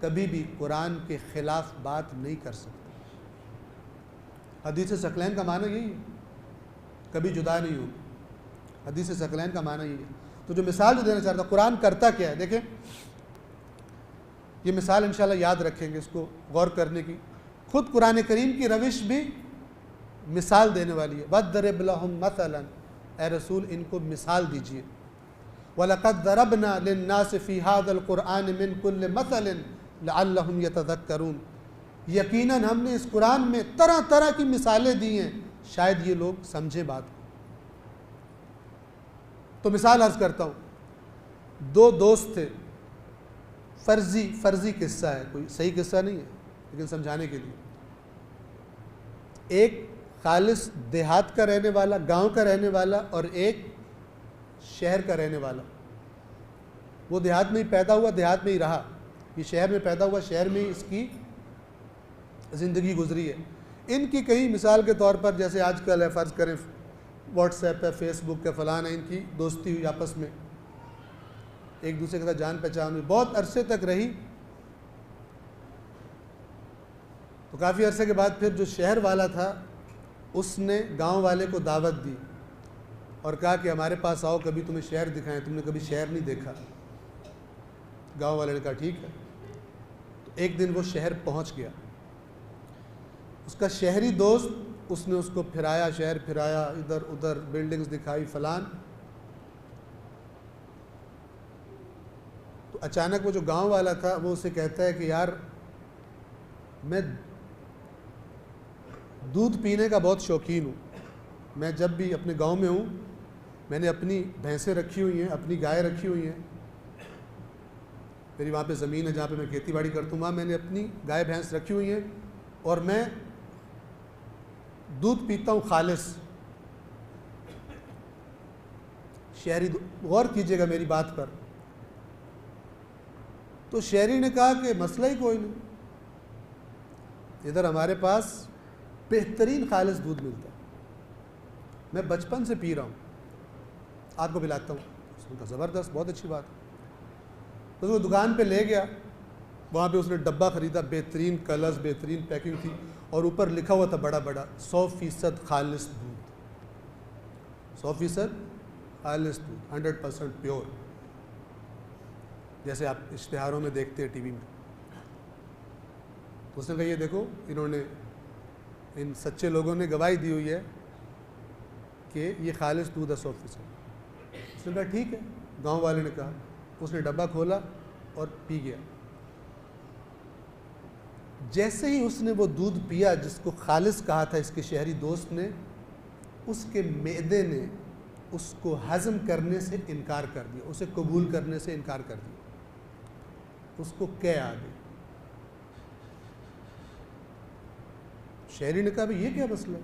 कभी भी कुरान के खिलाफ बात नहीं कर सकते। हदीस सकलैन का माना यही है, कभी जुदा नहीं हो। हदीस सकलैन का माना यही है। तो जो मिसाल जो देना चाहता, कुरान करता क्या है, देखें ये मिसाल इंशाल्लाह याद रखेंगे, इसको गौर करने की। खुद कुरान करीम की रविश भी मिसाल देने वाली है। वद्रिब लहुम मसलन, ए रसूल इनको मिसाल दीजिए। वलक़द ज़रबना लिन्नास फ़ी हाज़ल क़ुरआन मिन कुल्लि मसलिन लअल्लहुम यतज़क्करून, यकीनन हमने इस कुरान में तरह तरह की मिसालें दी हैं, शायद ये लोग समझे बात को। तो मिसाल अर्ज़ करता हूँ, दो दोस्त थे, फ़र्ज़ी किस्सा है, कोई सही किस्सा नहीं है, लेकिन समझाने के लिए। एक खालिस देहात का रहने वाला, गांव का रहने वाला, और एक शहर का रहने वाला। वो देहात में ही पैदा हुआ, देहात में ही रहा, ये शहर में पैदा हुआ, शहर में ही इसकी ज़िंदगी गुजरी है। इनकी कहीं मिसाल के तौर पर, जैसे आजकल है, फ़र्ज़ करें व्हाट्सएप है, फेसबुक है, फ़लान है, इनकी दोस्ती हुई आपस में, एक दूसरे के साथ जान पहचान हुई, बहुत अरसे तक रही। तो काफ़ी अरसे के बाद फिर जो शहर वाला था उसने गांव वाले को दावत दी और कहा कि हमारे पास आओ, कभी तुम्हें शहर दिखाएं, तुमने कभी शहर नहीं देखा। गांव वाले ने कहा ठीक है। तो एक दिन वो शहर पहुंच गया। उसका शहरी दोस्त, उसने उसको फिराया, शहर फिराया, इधर उधर बिल्डिंग्स दिखाई, फलान। तो अचानक वो जो गांव वाला था वो उसे कहता है कि यार मैं दूध पीने का बहुत शौकीन हूँ, मैं जब भी अपने गांव में हूँ, मैंने अपनी भैंसें रखी हुई हैं, अपनी गाय रखी हुई हैं, मेरी वहाँ पे ज़मीन है जहाँ पे मैं खेती बाड़ी करता हूँ, वहाँ मैंने अपनी गाय भैंस रखी हुई हैं और मैं दूध पीता हूँ खालिस। शहरी, गौर कीजिएगा मेरी बात पर। तो शहरी ने कहा कि मसला ही कोई नहीं, इधर हमारे पास बेहतरीन खालिस दूध मिलता है, मैं बचपन से पी रहा हूँ, आपको पिलाता हूँ। उसने कहा ज़बरदस्त, बहुत अच्छी बात। तो वो दुकान पे ले गया, वहाँ पे उसने डब्बा ख़रीदा, बेहतरीन कलर्स, बेहतरीन पैकिंग थी, और ऊपर लिखा हुआ था बड़ा बड़ा 100% खालिस दूध, 100% खालिस दूध, 100% प्योर, जैसे आप इश्तिहारों में देखते हैं टीवी में। तो उसने कहा ये देखो, इन्होंने, इन सच्चे लोगों ने गवाही दी हुई है कि ये खालिस दूध है 100%। उसने कहा ठीक है, गांव वाले ने कहा। उसने डब्बा खोला और पी गया। जैसे ही उसने वो दूध पिया जिसको खालिस कहा था इसके शहरी दोस्त ने, उसके मैदे ने उसको हज़म करने से इनकार कर दिया, उसे कबूल करने से इनकार कर दिया। उसको क्या आ गई। शहरी ने कहा भाई ये क्या मसला है।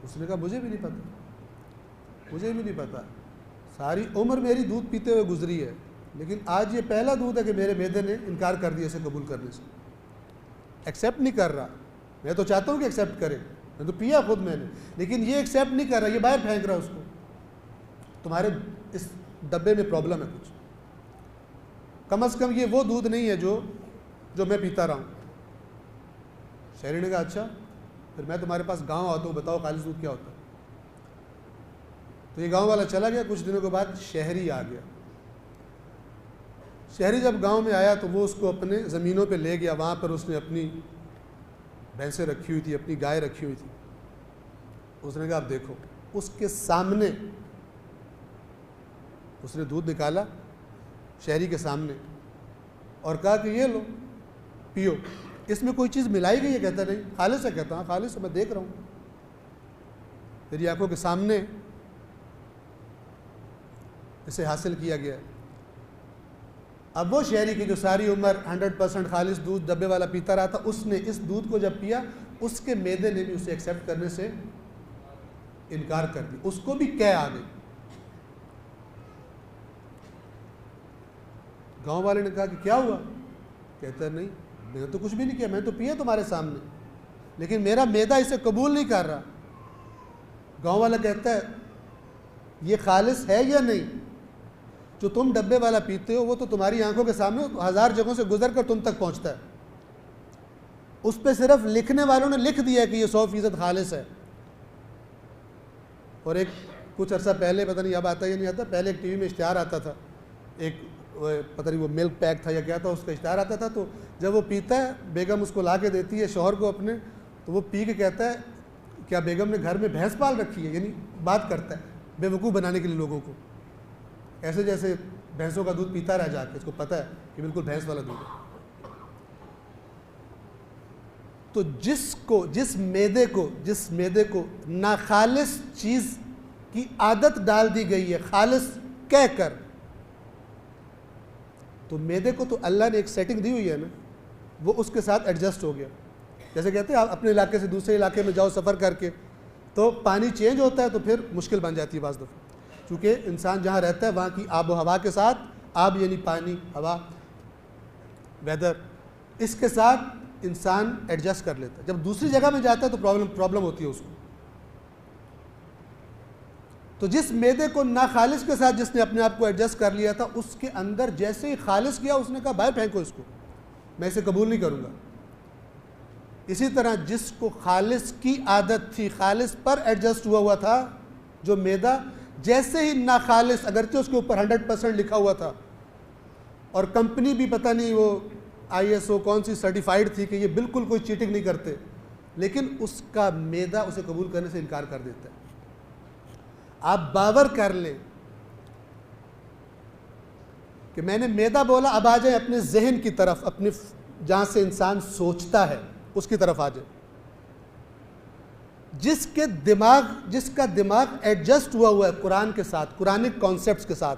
उसने कहा मुझे भी नहीं पता, मुझे भी नहीं पता, सारी उम्र मेरी दूध पीते हुए गुजरी है, लेकिन आज ये पहला दूध है कि मेरे मैदे ने इनकार कर दिया इसे कबूल करने से, एक्सेप्ट नहीं कर रहा। मैं तो चाहता हूँ कि एक्सेप्ट करे, मैं तो पिया खुद मैंने, लेकिन ये एक्सेप्ट नहीं कर रहा, ये बाहर फेंक रहा है उसको। तुम्हारे इस डब्बे में प्रॉब्लम है कुछ, कम से कम ये वो दूध नहीं है जो मैं पीता रहा हूँ। शहरी ने कहा अच्छा, फिर मैं तुम्हारे पास गांव आता हूँ, बताओ खालिस दूध क्या होता है। तो ये गांव वाला चला गया। कुछ दिनों के बाद शहरी आ गया। शहरी जब गांव में आया तो वो उसको अपने ज़मीनों पे ले गया। वहाँ पर उसने अपनी भैंसें रखी हुई थी, अपनी गाय रखी हुई थी। उसने कहा आप देखो, उसके सामने उसने दूध निकाला शहरी के सामने और कहा कि ये लो पियो, इसमें कोई चीज़ मिलाई गई है? कहता नहीं, खालिस है। कहता हाँ खालिस है, मैं देख रहा हूँ, तेरी आंखों के सामने इसे हासिल किया गया है। अब वो शहरी की जो सारी उम्र 100% खालिस दूध डब्बे वाला पीता रहा था, उसने इस दूध को जब पिया, उसके मैदे ने भी उसे एक्सेप्ट करने से इनकार कर दिया, उसको भी कह आ गई। गांव वाले ने कहा कि क्या हुआ? कहता है नहीं, मैंने तो कुछ भी नहीं किया, मैंने तो पिया तुम्हारे सामने, लेकिन मेरा मैदा इसे कबूल नहीं कर रहा। गांव वाला कहता है ये खालिस है या नहीं? जो तुम डब्बे वाला पीते हो वो तो तुम्हारी आंखों के सामने 1000 जगहों से गुजर कर तुम तक पहुंचता है, उस पर सिर्फ लिखने वालों ने लिख दिया कि ये 100% खालिस है। और एक कुछ अर्सा पहले, पता नहीं अब आता या नहीं आता, पहले एक टीवी में इश्तिहार आता था, एक पता नहीं वो मिल्क पैक था या क्या था, उसका इश्तिहार आता था। तो जब वो पीता है, बेगम उसको ला के देती है शौहर को अपने, तो वो पी के कहता है क्या बेगम ने घर में भैंस पाल रखी है? यानी बात करता है बेवकूफ़ बनाने के लिए लोगों को, ऐसे जैसे भैंसों का दूध पीता रह जाके, इसको पता है कि बिल्कुल भैंस वाला दूध है। तो जिस मैदे को नाखालिस चीज़ की आदत डाल दी गई है खालिस कहकर, तो मैदे को तो अल्लाह ने एक सेटिंग दी हुई है ना, वो उसके साथ एडजस्ट हो गया। जैसे कहते हैं आप अपने इलाके से दूसरे इलाके में जाओ सफ़र करके, तो पानी चेंज होता है तो फिर मुश्किल बन जाती है बाज़ दफ़ा, क्योंकि इंसान जहाँ रहता है वहाँ की आबो हवा के साथ, आब यानी पानी, हवा, वेदर, इसके साथ इंसान एडजस्ट कर लेता है। जब दूसरी जगह में जाता है तो प्रॉब्लम होती है उसको। तो जिस मैदे को ना खालिस के साथ जिसने अपने आप को एडजस्ट कर लिया था, उसके अंदर जैसे ही खालिस किया उसने कहा बाहर फेंको इसको, मैं इसे कबूल नहीं करूँगा। इसी तरह जिसको खालिस की आदत थी, खालिस पर एडजस्ट हुआ था जो मैदा, जैसे ही ना खालिस, अगरचे उसके ऊपर 100% लिखा हुआ था और कंपनी भी पता नहीं वो ISO कौन सी सर्टिफाइड थी कि ये बिल्कुल कोई चीटिंग नहीं करते, लेकिन उसका मैदा उसे कबूल करने से इनकार कर देता है। आप बावर कर लें कि मैंने मैदा बोला, अब आ जाए अपने जहन की तरफ, अपने जहाँ से इंसान सोचता है उसकी तरफ आ जाए। जिसका दिमाग एडजस्ट हुआ है कुरान के साथ, कुरानिक कॉन्सेप्ट्स के साथ,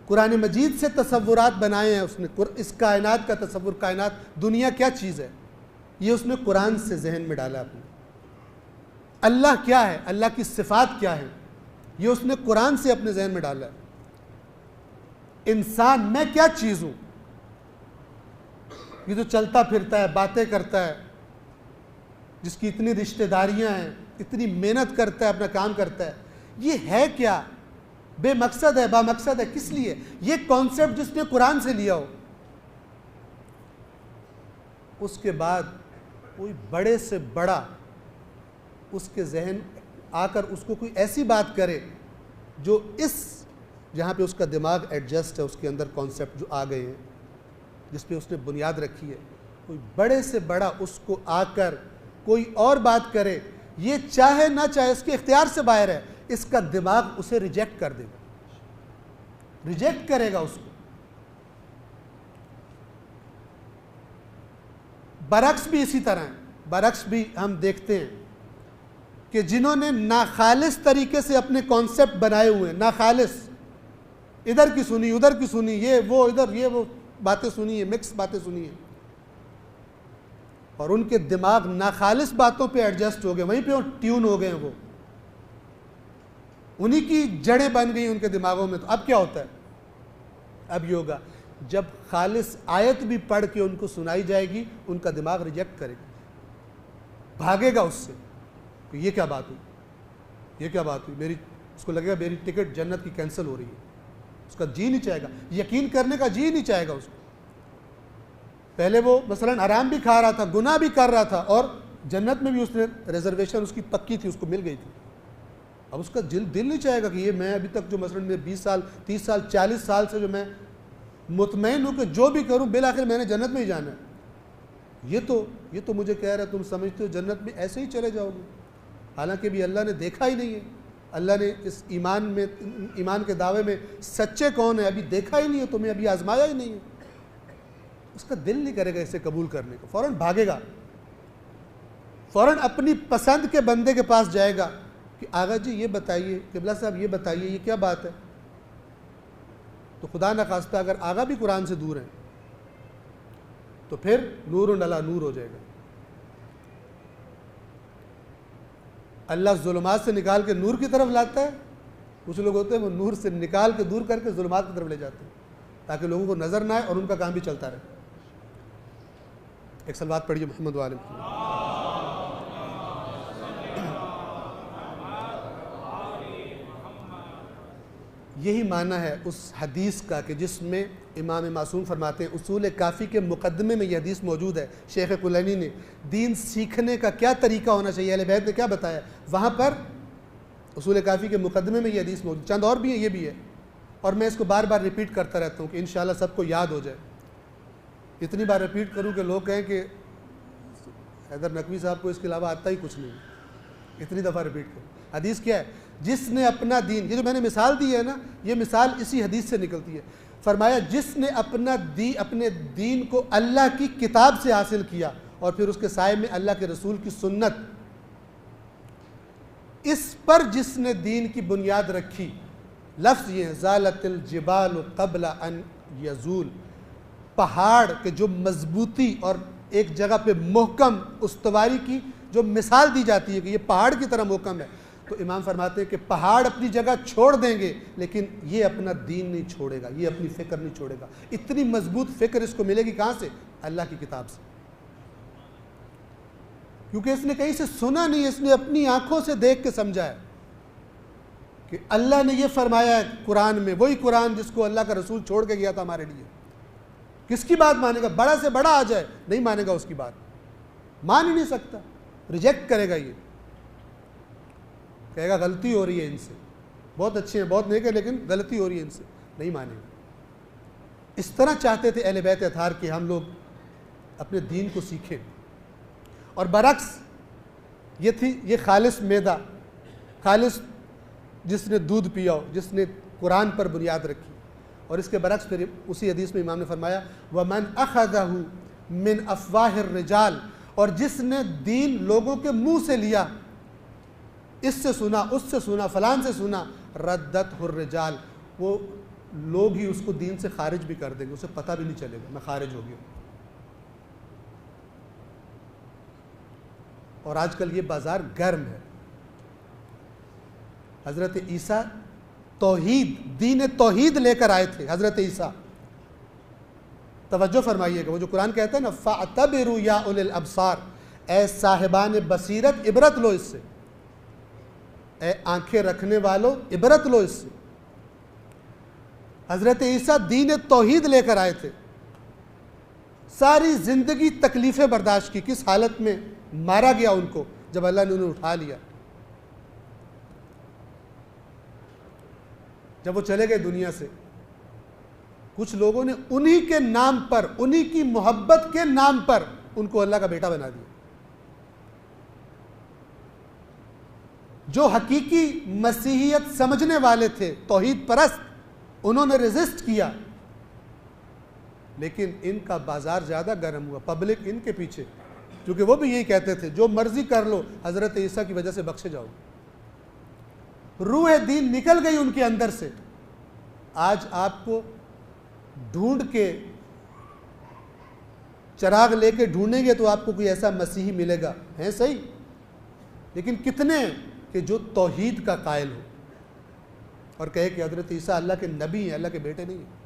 कुरान मजीद से तसव्वुरात बनाए हैं उसने, इस कायनात का तसव्वुर, कायनात दुनिया क्या चीज़ है, ये उसने कुरान से जहन में डाला अपने। अल्लाह क्या है, अल्लाह की सिफात क्या है, ये उसने कुरान से अपने जहन में डाला है। इंसान मैं क्या चीज़ हूँ, ये तो चलता फिरता है, बातें करता है, जिसकी इतनी रिश्तेदारियां हैं, इतनी मेहनत करता है, अपना काम करता है, ये है क्या, बेमकसद है, बामकसद है, किस लिए? ये कॉन्सेप्ट जिसने कुरान से लिया हो, उसके बाद कोई बड़े से बड़ा उसके जहन आकर उसको कोई ऐसी बात करे जो इस, जहाँ पे उसका दिमाग एडजस्ट है, उसके अंदर कॉन्सेप्ट जो आ गए हैं, जिस पे उसने बुनियाद रखी है, कोई बड़े से बड़ा उसको आकर कोई और बात करे, ये चाहे ना चाहे उसके इख्तियार से बाहर है, इसका दिमाग उसे रिजेक्ट कर देगा, रिजेक्ट करेगा उसको। बरक्स भी इसी तरह है। बरक्स भी हम देखते हैं कि जिन्होंने नाखालिस तरीके से अपने कॉन्सेप्ट बनाए हुए, नाखालिस, इधर की सुनी उधर की सुनी, ये वो इधर, ये वो बातें सुनी है, मिक्स बातें सुनी है, और उनके दिमाग नाखालिस बातों पे एडजस्ट हो गए, वहीं पे ट्यून हो गए, वो उन्हीं की जड़ें बन गई उनके दिमागों में। तो अब क्या होता है, अब ये होगा जब खालिस आयत भी पढ़ के उनको सुनाई जाएगी, उनका दिमाग रिजेक्ट करेगा, भागेगा उससे, तो ये क्या बात हुई, ये क्या बात हुई, मेरी, उसको लगेगा मेरी टिकट जन्नत की कैंसिल हो रही है, उसका जी नहीं चाहेगा, यकीन करने का जी नहीं चाहेगा उसको। पहले वो मसलन हराम भी खा रहा था, गुनाह भी कर रहा था, और जन्नत में भी उसने रिजर्वेशन उसकी पक्की थी, उसको मिल गई थी। अब उसका दिल नहीं चाहेगा कि ये मैं अभी तक जो मसलन में 20 साल 30 साल 40 साल से जो मैं मुतमईन हूँ कि जो भी करूँ बिल आखिर मैंने जन्नत में ही जाना है, ये तो मुझे कह रहा है तुम समझते हो जन्नत में ऐसे ही चले जाओगे, हालांकि भी अल्लाह ने देखा ही नहीं है, अल्लाह ने इस ईमान के दावे में सच्चे कौन है अभी देखा ही नहीं है, तुम्हें अभी आजमाया ही नहीं है, उसका दिल नहीं करेगा इसे कबूल करने को, फ़ौरन भागेगा, फ़ौरन अपनी पसंद के बंदे के पास जाएगा कि आगा जी ये बताइए, किबला साहब ये बताइए, ये क्या बात है, तो खुदा न खास्ता अगर आगा भी कुरान से दूर हैं तो फिर नूर अला नूर हो जाएगा। अल्लाह जुल्मात से निकाल के नूर की तरफ लाता है, कुछ लोग होते हैं वो नूर से निकाल के दूर करके जुल्मात की तरफ ले जाते हैं ताकि लोगों को नजर ना आए और उनका काम भी चलता रहे। एक सलवात पढ़िए मोहम्मद वाले। यही माना है उस हदीस का कि जिसमें इमाम मासूम फरमाते हैं, उसूल काफ़ी के मुकदमे में यह हदीस मौजूद है। शेख कुलैनी ने दीन सीखने का क्या तरीका होना चाहिए, अहले बैत ने क्या बताया, वहाँ पर उसूल काफ़ी के मुकदमे में यह हदीस मौजूद। चंद और भी है, ये भी है, और मैं इसको बार बार रिपीट करता रहता हूँ कि इंशाअल्लाह सबको याद हो जाए। इतनी बार रिपीट करूँ कि लोग कहें कि हैदर नकवी साहब को इसके अलावा आता ही कुछ नहीं, इतनी दफ़ा रिपीट करूँ। हदीस क्या है, जिसने अपना दीन, ये जो मैंने मिसाल दी है ना, ये मिसाल इसी हदीस से निकलती है। फरमाया जिसने अपने दीन को अल्लाह की किताब से हासिल किया और फिर उसके साए में अल्लाह के रसूल की सुन्नत, इस पर जिसने दीन की बुनियाद रखी। लफ्ज़ ये है ज़ालतिल जिबाल क़ब्ला अन यज़ूल, पहाड़ के जो मजबूती और एक जगह पे मोहकम उस्तवारी की जो मिसाल दी जाती है कि ये पहाड़ की तरह मोहकम है, तो इमाम फरमाते हैं कि पहाड़ अपनी जगह छोड़ देंगे लेकिन ये अपना दीन नहीं छोड़ेगा, ये अपनी फ़िक्र नहीं छोड़ेगा। इतनी मजबूत फ़िक्र इसको मिलेगी कहाँ से, अल्लाह की किताब से, क्योंकि इसने कहीं से सुना नहीं, इसने अपनी आंखों से देख के समझा है कि अल्लाह ने ये फरमाया है कुरान में, वही कुरान जिसको अल्लाह का रसूल छोड़ के गया था हमारे लिए। किसकी बात मानेगा, बड़ा से बड़ा आ जाए नहीं मानेगा, उसकी बात मान ही नहीं सकता, रिजेक्ट करेगा, ये कहेगा गलती हो रही है इनसे, बहुत अच्छे हैं बहुत नेक है लेकिन गलती हो रही है इनसे, नहीं मानेगा। इस तरह चाहते थे अहले बैत अताहार कि हम लोग अपने दीन को सीखें, और बरक्स ये थी, ये खालिस मैदा, खालिस जिसने दूध पिया हो, जिसने कुरान पर बुनियाद रखी। और इसके बरक्स फिर उसी हदीस में इमाम ने फरमाया वमन अखज़हु मिन अफ़वाहिर रिजाल, और जिसने दीन लोगों के मुंह से लिया, इससे सुना उससे सुना फलान से सुना, रद्दत हुर्रिजाल, वो लोग ही उसको दीन से खारिज भी कर देंगे, उसे पता भी नहीं चलेगा मैं खारिज हो गया। और आजकल ये बाजार गर्म है। हज़रत ईसा तौहीद, दीन तौहीद लेकर आए थे हज़रत ईसा। तवज्जो फरमाइएगा, वो जो कुरान कहता है ना फ़अतबिरू या उलिल अब्सार, ए साहिबान बसीरत इबरत लो इससे, ए आंखें रखने वालों इबरत लो इससे। हज़रत ईसा दीन तौहीद लेकर आए थे, सारी ज़िंदगी तकलीफ़ें बर्दाश्त की, किस हालत में मारा गया उनको जब अल्लाह ने उन्हें उठा लिया, जब वो चले गए दुनिया से। कुछ लोगों ने उन्हीं के नाम पर, उन्हीं की मोहब्बत के नाम पर उनको अल्लाह का बेटा बना दिया। जो हकीकी मसीहियत समझने वाले थे, तौहीद परस्त, उन्होंने रेजिस्ट किया, लेकिन इनका बाजार ज़्यादा गर्म हुआ, पब्लिक इनके पीछे, क्योंकि वो भी यही कहते थे जो मर्जी कर लो, हज़रत ईसा की वजह से बख्शे जाओ। रूह दीन निकल गई उनके अंदर से। आज आपको ढूंढ के, चिराग लेके ढूंढेंगे तो आपको कोई ऐसा मसीही मिलेगा, है सही, लेकिन कितने कि जो तौहीद का कायल हो और कहे कि हज़रत ईसा अल्लाह के नबी हैं, अल्लाह के बेटे नहीं हैं।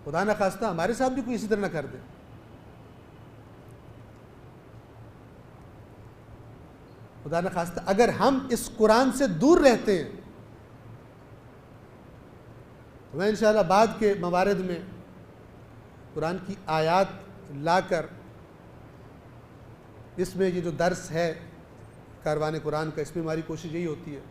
खुदा न खास्ता हमारे साथ भी कोई इसी तरह ना कर दे। खुदा न खास्ता अगर हम इस कुरान से दूर रहते हैं तो मैं इंशाअल्लाह बाद के मवारिद में कुरान की आयात लाकर इसमें ये जो दर्स है कारवान कुरान का, इसमें हमारी कोशिश यही होती है।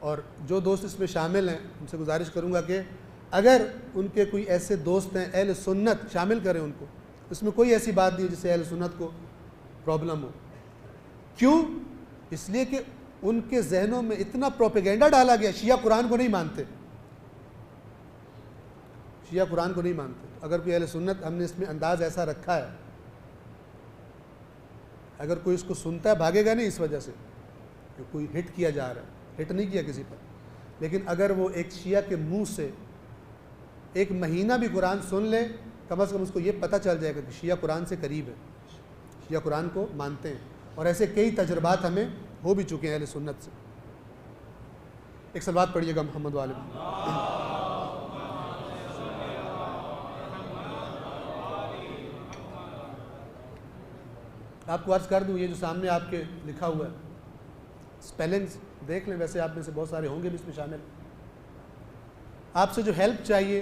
और जो दोस्त इसमें शामिल हैं उनसे गुजारिश करूँगा कि अगर उनके कोई ऐसे दोस्त हैं अहले सुन्नत, शामिल करें उनको। इसमें कोई ऐसी बात नहीं है जिससे अहले सुन्नत को प्रॉब्लम हो। क्यों? इसलिए कि उनके जहनों में इतना प्रोपेगेंडा डाला गया, शिया कुरान को नहीं मानते, शिया कुरान को नहीं मानते। अगर कोई अहले सुन्नत, हमने इसमें अंदाज़ ऐसा रखा है, अगर कोई इसको सुनता है भागेगा नहीं इस वजह से कि कोई हिट किया जा रहा है, हिट नहीं किया किसी पर, लेकिन अगर वो एक शिया के मुंह से एक महीना भी कुरान सुन ले, कम से कम उसको ये पता चल जाएगा कि शिया कुरान से करीब है, शिया कुरान को मानते हैं। और ऐसे कई तजर्बात हमें हो भी चुके हैं अहले सुन्नत से। एक सलवात पढ़िएगा मोहम्मद वाले में। आपको अर्ज़ कर दूँ, ये जो सामने आपके लिखा हुआ है, स्पेलिंग्स देख लें, वैसे आप में से बहुत सारे होंगे भी इसमें शामिल। आपसे जो हेल्प चाहिए,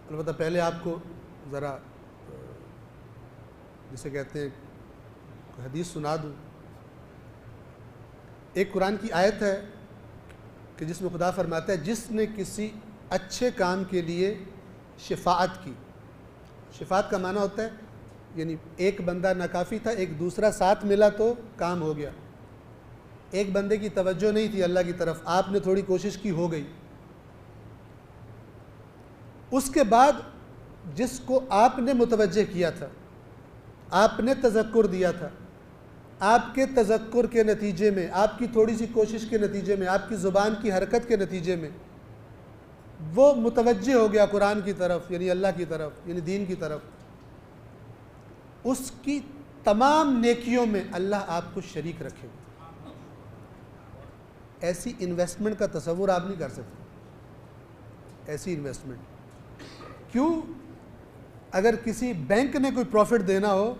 अलबत्ता पहले आपको ज़रा जिसे कहते हैं हदीस सुना दूँ। एक कुरान की आयत है कि जिसमें खुदा फरमाता है, जिसने किसी अच्छे काम के लिए शिफाअत की। शिफाअत का माना होता है यानी एक बंदा नाकाफ़ी था, एक दूसरा साथ मिला तो काम हो गया। एक बंदे की तवज्जो नहीं थी अल्लाह की तरफ, आपने थोड़ी कोशिश की, हो गई। उसके बाद जिसको आपने मुतवज्जे किया था, आपने तज़क्कुर दिया था, आपके तज़क्कुर के नतीजे में, आपकी थोड़ी सी कोशिश के नतीजे में, आपकी ज़ुबान की हरकत के नतीजे में वो मुतवज्जे हो गया कुरान की तरफ, यानी अल्लाह की तरफ, यानी दीन की तरफ, उसकी तमाम नेकियों में अल्लाह आपको शरीक रखेगा। ऐसी इन्वेस्टमेंट का तसव्वुर आप नहीं कर सकते। ऐसी इन्वेस्टमेंट क्यों? अगर किसी बैंक ने कोई प्रॉफिट देना हो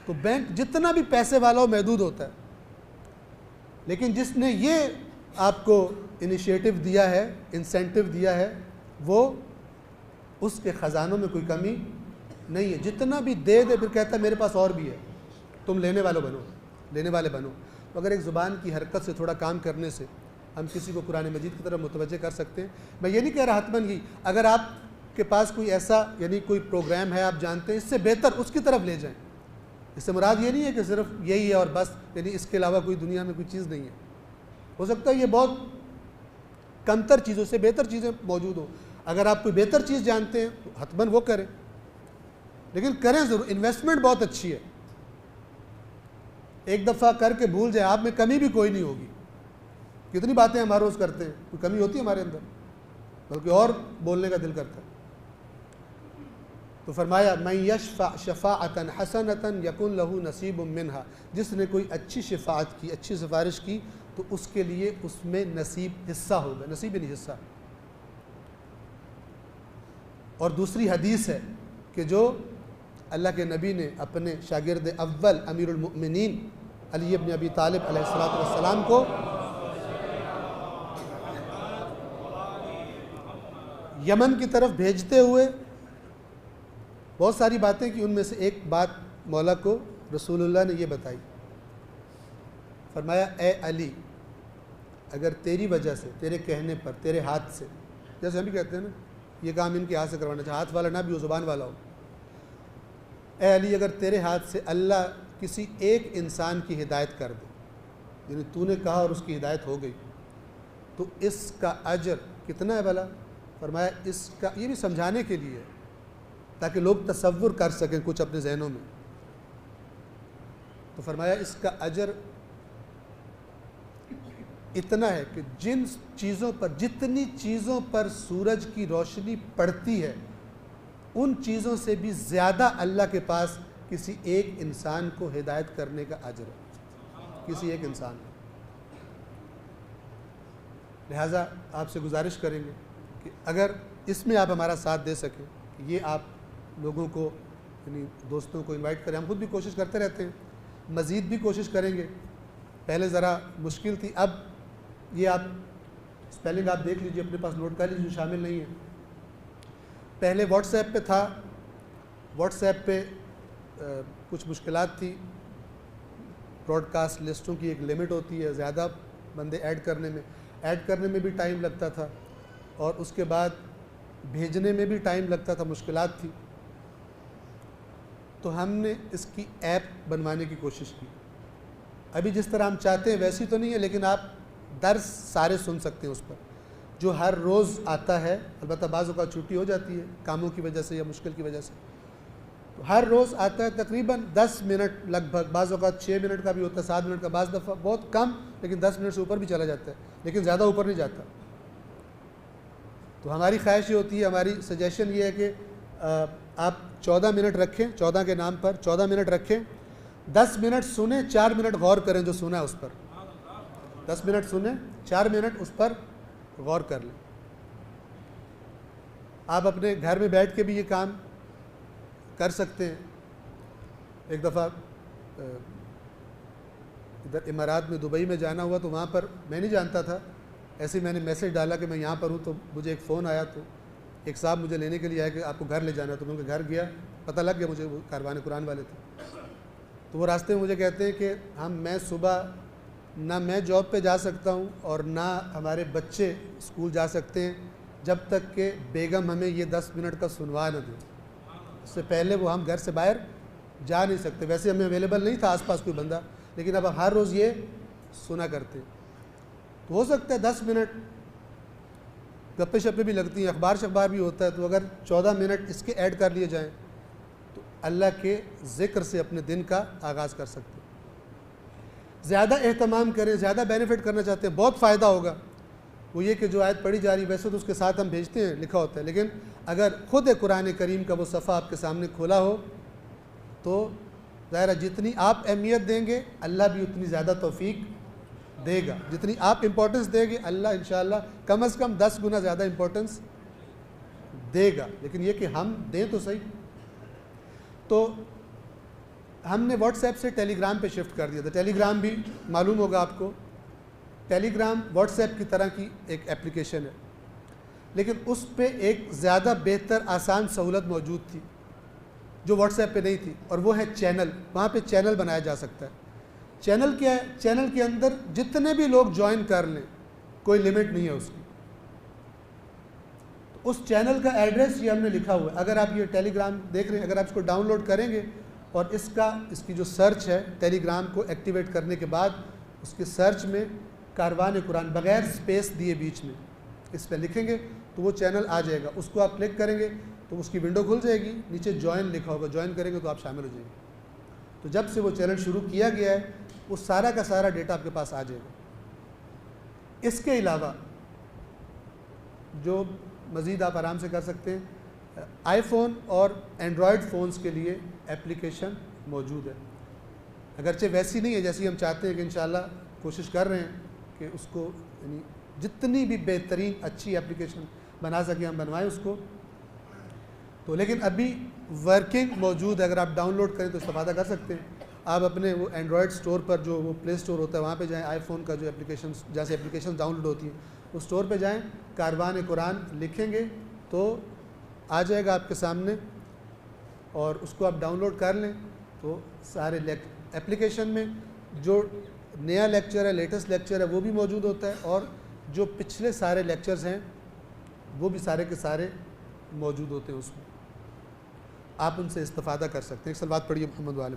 तो बैंक जितना भी पैसे वाला हो महदूद होता है, लेकिन जिसने ये आपको इनिशिएटिव दिया है, इंसेंटिव दिया है, वो उसके ख़जानों में कोई कमी नहीं है। जितना भी दे फिर कहता है मेरे पास और भी है, तुम लेने वाले बनो। तो अगर एक ज़ुबान की हरकत से, थोड़ा काम करने से हम किसी को कुरान मजीद की तरफ मुतवज्जे कर सकते हैं। मैं ये नहीं कह रहा हतमन ही, अगर आपके पास कोई ऐसा यानी कोई प्रोग्राम है आप जानते हैं इससे बेहतर, उसकी तरफ ले जाएं। इससे मुराद ये नहीं है कि सिर्फ यही है और बस, यानी इसके अलावा कोई दुनिया में कोई चीज़ नहीं है। हो सकता है ये बहुत कमतर चीज़ों से बेहतर चीज़ें मौजूद हो। अगर आप कोई बेहतर चीज़ जानते हैं तो हतमन वो करें, लेकिन करें ज़रूर। इन्वेस्टमेंट बहुत अच्छी है, एक दफ़ा करके भूल जाए, आप में कमी भी कोई नहीं होगी। कितनी बातें हम हर रोज़ करते हैं, कोई कमी होती है हमारे अंदर, बल्कि और बोलने का दिल करता है। तो फरमाया मैं यशफ़ा शफ़ाअतन हसनतन यकुन लहू नसीबुम मिन्हा, जिसने कोई अच्छी शफ़ाअत की, अच्छी सिफारिश की, तो उसके लिए उसमें नसीब, हिस्सा होगा। नसीब नहीं, हिस्सा। और दूसरी हदीस है कि जो अल्लाह के नबी ने अपने शागिर्द अव्वल अमीरुल मुमिनीन अली इब्न अबी तालिब अलैहिस्सलातु वस्सलाम को यमन की तरफ भेजते हुए बहुत सारी बातें की, उनमें से एक बात मौला को रसूलुल्लाह ने ये बताई। फरमाया ए अली, अगर तेरी वजह से, तेरे कहने पर, तेरे हाथ से, जैसे हम भी कहते हैं ना ये काम इनके हाथ से करवाना चाहिए, हाथ वाला ना भी हो, ज़ुबान वाला हो। ए अली, अगर तेरे हाथ से अल्लाह किसी एक इंसान की हिदायत कर दे, यानी तूने कहा और उसकी हिदायत हो गई, तो इसका अजर कितना है भला? फरमाया इसका, ये भी समझाने के लिए ताकि लोग तसव्वुर कर सकें कुछ अपने जहनों में। तो फरमाया इसका अजर इतना है कि जिन चीज़ों पर, जितनी चीज़ों पर सूरज की रोशनी पड़ती है, उन चीज़ों से भी ज़्यादा अल्लाह के पास किसी एक इंसान को हिदायत करने का अजर है, किसी एक इंसान। लिहाजा आपसे गुजारिश करेंगे कि अगर इसमें आप हमारा साथ दे सकें, ये आप लोगों को, यानी दोस्तों को इनवाइट करें। हम खुद भी कोशिश करते रहते हैं, मज़ीद भी कोशिश करेंगे। पहले ज़रा मुश्किल थी, अब ये आप स्पेलिंग आप देख लीजिए, अपने पास नोट कर लीजिए जो शामिल नहीं है। पहले व्हाट्सएप पे था, व्हाट्सएप पे कुछ मुश्किलात थी, ब्रॉडकास्ट लिस्टों की एक लिमिट होती है, ज़्यादा बंदे ऐड करने में भी टाइम लगता था, और उसके बाद भेजने में भी टाइम लगता था, मुश्किलात थी। तो हमने इसकी ऐप बनवाने की कोशिश की। अभी जिस तरह हम चाहते हैं वैसी तो नहीं है, लेकिन आप दर्स सारे सुन सकते हैं उस पर, जो हर रोज़ आता है। अलबत्ता बाज़ औक़ात छुट्टी हो जाती है कामों की वजह से या मुश्किल की वजह से, हर रोज़ आता है तकरीबन 10 मिनट लगभग, बाज़ औक़ात 6 मिनट का भी होता है, 7 मिनट का, बाज़ दफ़ा बहुत कम, लेकिन 10 मिनट से ऊपर भी चला जाता है, लेकिन ज़्यादा ऊपर नहीं जाता। तो हमारी ख्वाहिश ये होती है, हमारी सजेशन ये है कि आप 14 मिनट रखें, 14 के नाम पर 14 मिनट रखें, 10 मिनट सुने, 4 मिनट गौर करें जो सुना है उस पर। 10 मिनट सुने, 4 मिनट उस पर गौर कर लें। आप अपने घर में बैठ के भी ये काम कर सकते हैं। एक दफ़ा इधर इमारात में, दुबई में जाना हुआ, तो वहाँ पर मैं नहीं जानता था, ऐसे ही मैंने मैसेज डाला कि मैं यहाँ पर हूँ, तो मुझे एक फ़ोन आया, तो एक साहब मुझे लेने के लिए आया कि आपको घर ले जाना है। तो मैं उनके घर गया, पता लग गया मुझे, वो कारवान कुरान वाले थे। तो वो रास्ते में मुझे कहते हैं कि मैं सुबह ना मैं जॉब पे जा सकता हूँ और ना हमारे बच्चे स्कूल जा सकते हैं जब तक कि बेगम हमें ये 10 मिनट का सुनवा न दे। उससे पहले वो हम घर से बाहर जा नहीं सकते। वैसे हमें अवेलेबल नहीं था आसपास कोई बंदा, लेकिन अब हर रोज़ ये सुना करते। तो हो सकता है 10 मिनट गप्पे शप्पे भी लगती हैं, अखबार शखबार भी होता है, तो अगर 14 मिनट इसके ऐड कर लिए जाएं तो अल्लाह के ज़िक्र से अपने दिन का आगाज़ कर सकते हैं। ज़्यादा एहतमाम करें, ज़्यादा बेनिफिट करना चाहते हैं, बहुत फ़ायदा होगा। वो ये कि जो आयत पढ़ी जा रही, वैसे तो उसके साथ हम भेजते हैं, लिखा होता है, लेकिन अगर ख़ुद कुरान करीम का वो सफ़ा आपके सामने खोला हो तो ज़ाहिर जितनी आप अहमियत देंगे अल्लाह भी उतनी ज़्यादा तौफ़ीक देगा। जितनी आप इम्पोर्टेंस देंगे अल्लाह इंशाअल्लाह कम अज़ कम 10 गुना ज़्यादा इम्पोर्टेंस देगा। लेकिन ये कि हम दें तो सही। तो हमने व्हाट्सएप से टेलीग्राम पे शिफ्ट कर दिया था। टेलीग्राम भी मालूम होगा आपको, टेलीग्राम व्हाट्सएप की तरह की एक एप्लीकेशन है, लेकिन उस पे एक ज़्यादा बेहतर आसान सहूलत मौजूद थी जो व्हाट्सएप पे नहीं थी, और वो है चैनल। वहाँ पे चैनल बनाया जा सकता है। चैनल क्या है? चैनल के अंदर जितने भी लोग ज्वाइन कर लें, कोई लिमिट नहीं है उसकी। तो उस चैनल का एड्रेस ये हमने लिखा हुआ है। अगर आप ये टेलीग्राम देख रहे हैं, अगर आप इसको डाउनलोड करेंगे और इसकी जो सर्च है, टेलीग्राम को एक्टिवेट करने के बाद उसके सर्च में कारवान कुरान बग़ैर स्पेस दिए बीच में इस पर लिखेंगे तो वो चैनल आ जाएगा। उसको आप क्लिक करेंगे तो उसकी विंडो खुल जाएगी, नीचे ज्वाइन लिखा होगा, ज्वाइन करेंगे तो आप शामिल हो जाएंगे। तो जब से वो चैनल शुरू किया गया है वो सारा का सारा डेटा आपके पास आ जाएगा। इसके अलावा जो मज़ीद आप आराम से कर सकते हैं, आईफोन और एंड्रॉयड फ़ोन्स के लिए एप्लीकेशन मौजूद है। अगरचे वैसी नहीं है जैसी हम चाहते हैं, कि इंशाल्लाह कोशिश कर रहे हैं कि उसको यानी जितनी भी बेहतरीन अच्छी एप्लीकेशन बना सकें हम बनवाएं उसको। तो लेकिन अभी वर्किंग मौजूद है, अगर आप डाउनलोड करें तो इस्तेफ़ादा कर सकते हैं। आप अपने वो एंड्रॉयड स्टोर पर, जो वो प्ले स्टोर होता है, वहाँ पे जाएं, आईफोन का जो एप्लीकेशन, जैसे एप्लीकेशन डाउनलोड होती है, उस स्टोर पे जाएं, कारवान कुरान लिखेंगे तो आ जाएगा आपके सामने, और उसको आप डाउनलोड कर लें तो सारे एप्लीकेशन में जो नया लेक्चर है, लेटेस्ट लेक्चर है, वो भी मौजूद होता है, और जो पिछले सारे लेक्चर्स हैं वो भी सारे के सारे मौजूद होते हैं उसमें। आप उनसे इस्तेफ़ादा कर सकते हैं। एक सलवात पढ़िए मोहम्मद वाले।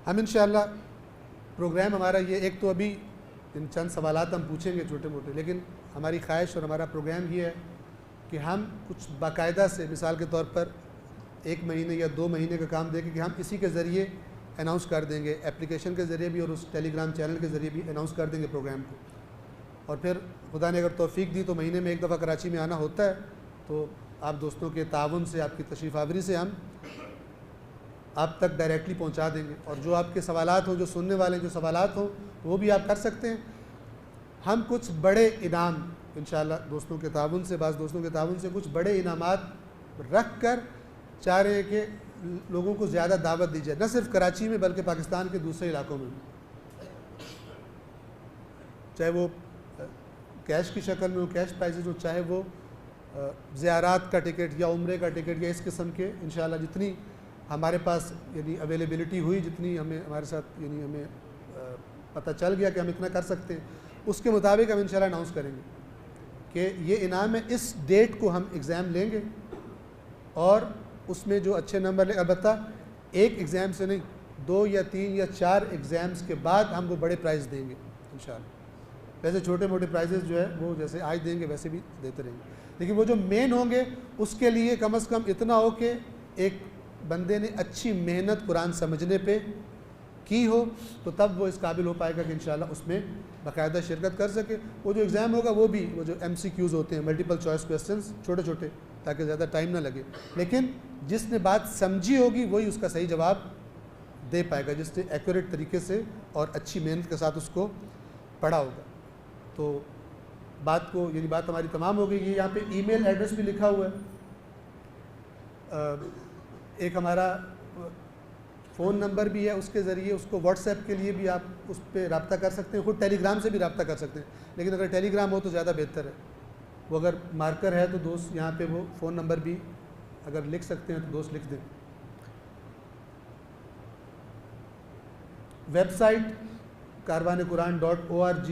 हम इंशाअल्लाह प्रोग्राम हमारा ये, एक तो अभी इन चंद सवालात हम पूछेंगे छोटे मोटे, लेकिन हमारी ख्वाहिश और हमारा प्रोग्राम ये है कि हम कुछ बाकायदा से, मिसाल के तौर पर 1 महीने या 2 महीने का काम देखें कि हम इसी के ज़रिए अनाउंस कर देंगे, एप्लीकेशन के ज़रिए भी और उस टेलीग्राम चैनल के ज़रिए भी अनाउंस कर देंगे प्रोग्राम को। और फिर खुदा ने अगर तौफ़ीक दी तो महीने में 1 दफ़ा कराची में आना होता है, तो आप दोस्तों के ताउन से, आपकी तशरीफ़ आवरी से हम आप तक डायरेक्टली पहुंचा देंगे। और जो आपके सवालात हो, जो सुनने वाले जो सवालात हों, वो भी आप कर सकते हैं। हम कुछ बड़े इनाम इंशाअल्लाह दोस्तों के ताउन से, बाज़ दोस्तों के ताउन से कुछ बड़े इनामात रख कर चाह रहे हैं कि लोगों को ज़्यादा दावत दी जाए, न सिर्फ कराची में बल्कि पाकिस्तान के दूसरे इलाकों में, चाहे वो कैश की शक्ल में हो, कैश प्राइजेज हो, चाहे वो ज़ियारात का टिकट या उम्रे का टिकट या इस किस्म के। इंशाअल्लाह जितनी हमारे पास यानी अवेलेबिलिटी हुई, जितनी हमें हमारे साथ यानी हमें पता चल गया कि हम इतना कर सकते हैं, उसके मुताबिक हम इंशाअल्लाह अनाउंस करेंगे कि ये इनाम है। इस डेट को हम एग्ज़ाम लेंगे और उसमें जो अच्छे नंबर ले, अलबत्ता एक एग्ज़ाम से नहीं, 2 या 3 या 4 एग्ज़ाम्स के बाद हम वो बड़े प्राइज़ देंगे इंशाअल्लाह। वैसे छोटे मोटे प्राइजेस जो है वो जैसे आज देंगे वैसे भी देते रहेंगे, लेकिन वो जो मेन होंगे उसके लिए कम से कम इतना हो कि एक बंदे ने अच्छी मेहनत कुरान समझने पे की हो, तो तब वो इस काबिल हो पाएगा कि इंशाल्लाह उसमें बाकायदा शिरकत कर सके। वो जो एग्ज़ाम होगा वो भी वो जो MCQs होते हैं, मल्टीपल चॉइस क्वेश्चंस, छोटे छोटे, ताकि ज़्यादा टाइम ना लगे, लेकिन जिसने बात समझी होगी वही उसका सही जवाब दे पाएगा, जिसने एक्यूरेट तरीके से और अच्छी मेहनत के साथ उसको पढ़ा होगा। तो बात को यानी बात हमारी तमाम हो गई। ये यहाँ पे ईमेल एड्रेस भी लिखा हुआ है, एक हमारा फ़ोन नंबर भी है, उसके ज़रिए उसको व्हाट्सएप के लिए भी आप उस पर रब्ता कर सकते हैं, खुद टेलीग्राम से भी रब्ता कर सकते हैं, लेकिन अगर टेलीग्राम हो तो ज़्यादा बेहतर है। वो अगर मार्कर है तो दोस्त यहाँ पे वो फ़ोन नंबर भी अगर लिख सकते हैं तो दोस्त लिख दें। वेबसाइट कारवान-ए-कुरान.org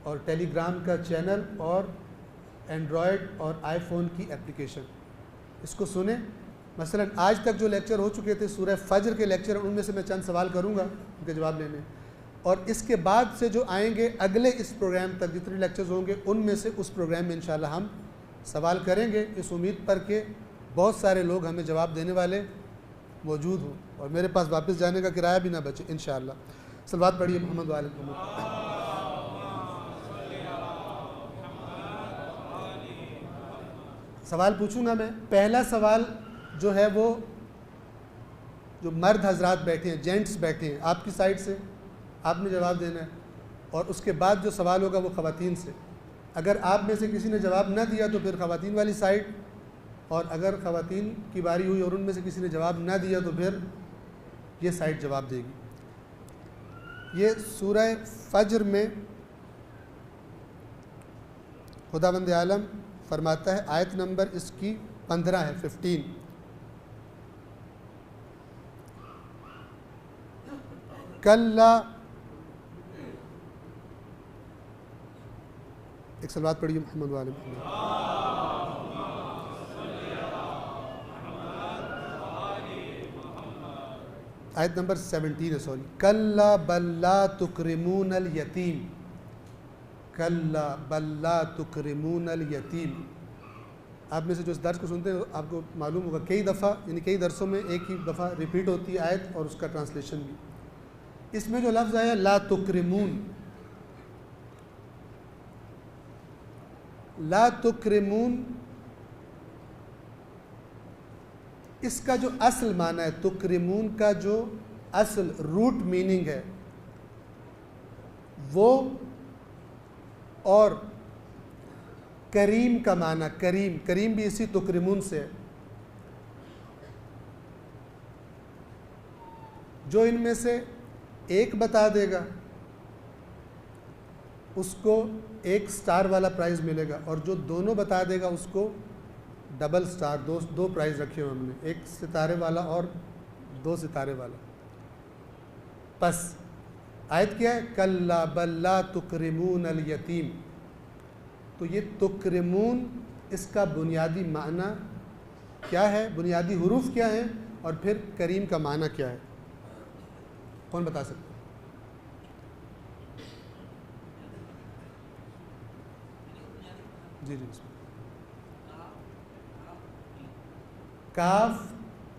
और टेलीग्राम का चैनल और एंड्रॉयड और आईफोन की एप्लीकेशन, इसको सुने। मसलन आज तक जो लेक्चर हो चुके थे सूरह फज्र के लेक्चर, उनमें से मैं चंद सवाल करूंगा, उनके जवाब लेने, और इसके बाद से जो आएंगे अगले इस प्रोग्राम तक जितने लेक्चर्स होंगे उनमें से उस प्रोग्राम में इंशाल्लाह हम सवाल करेंगे, इस उम्मीद पर कि बहुत सारे लोग हमें जवाब देने वाले मौजूद हों और मेरे पास वापस जाने का किराया भी ना बचे इंशाल्लाह। सलवात पढ़िए मोहम्मद वाले मोहम्मद। सवाल पूछूंगा मैं। पहला सवाल जो है वो जो मर्द हजरात बैठे हैं, जेंट्स बैठे हैं, आपकी साइड से आपने जवाब देना है, और उसके बाद जो सवाल होगा वो ख़वातीन से। अगर आप में से किसी ने जवाब ना दिया तो फिर ख़वातीन वाली साइड, और अगर ख़वातीन की बारी हुई और उनमें से किसी ने जवाब ना दिया तो फिर ये साइड जवाब देगी। ये सूरह फज्र में खुदावंद आलम फरमाता है, आयत नंबर इसकी 15 है, 15। कल्ला, एक सलवात पढ़िए मोहम्मद वाले मोहम्मद। आयत नंबर 17 है, सॉरी। कल्ला बल्ला तुकरिमूनल यतीम, कल्ला बल्ला तुकरिमूनल यतीम। आप में से जो इस दर्स को सुनते हैं आपको मालूम होगा कई दफ़ा यानी कई दरसों में एक ही दफ़ा रिपीट होती है आयत और उसका ट्रांसलेशन भी। इसमें जो लफ्ज़ आया ला तुकरिमून, ला तुकरिमून, इसका जो असल माना है, तुकरिमून का जो असल रूट मीनिंग है वो, और करीम का माना, करीम, करीम भी इसी तुकरिमून से है। जो इनमें से एक बता देगा उसको 1 स्टार वाला प्राइज़ मिलेगा, और जो दोनों बता देगा उसको डबल स्टार, दो प्राइज़ रखे हुए हमने, 1 सितारे वाला और 2 सितारे वाला। बस आयत क्या है? कल्ला बल्ला तुकरिमून अल यतीम। तो ये तुकरिमून, इसका बुनियादी माना क्या है, बुनियादी हुरूफ क्या है, और फिर करीम का माना क्या है? कौन बता सकता है? जी जी। काफ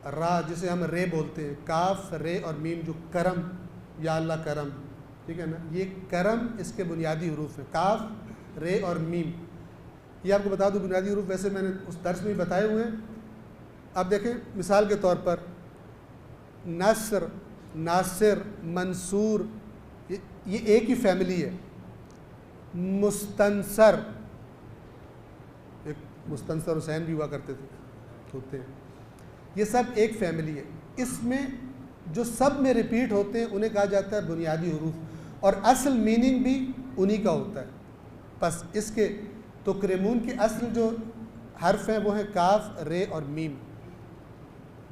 रा, जिसे हम रे बोलते हैं, काफ रे और मीम, जो करम, या अल्लाह करम, ठीक है ना, ये करम इसके बुनियादी हुरूफ है, काफ रे और मीम। ये आपको बता दूं बुनियादी हुरूफ वैसे मैंने उस दर्स में ही बताए हुए हैं। अब देखें मिसाल के तौर पर नस्र, नासिर, मंसूर, ये एक ही फैमिली है। मुस्तंसर, एक मुस्तंसर हुसैन भी हुआ करते थे, होते हैं, ये सब एक फैमिली है। इसमें जो सब में रिपीट होते हैं उन्हें कहा जाता है बुनियादी हुरूफ, और असल मीनिंग भी उन्हीं का होता है। बस इसके तुकरिमून के असल जो हर्फ हैं वो हैं काफ, रे और मीम।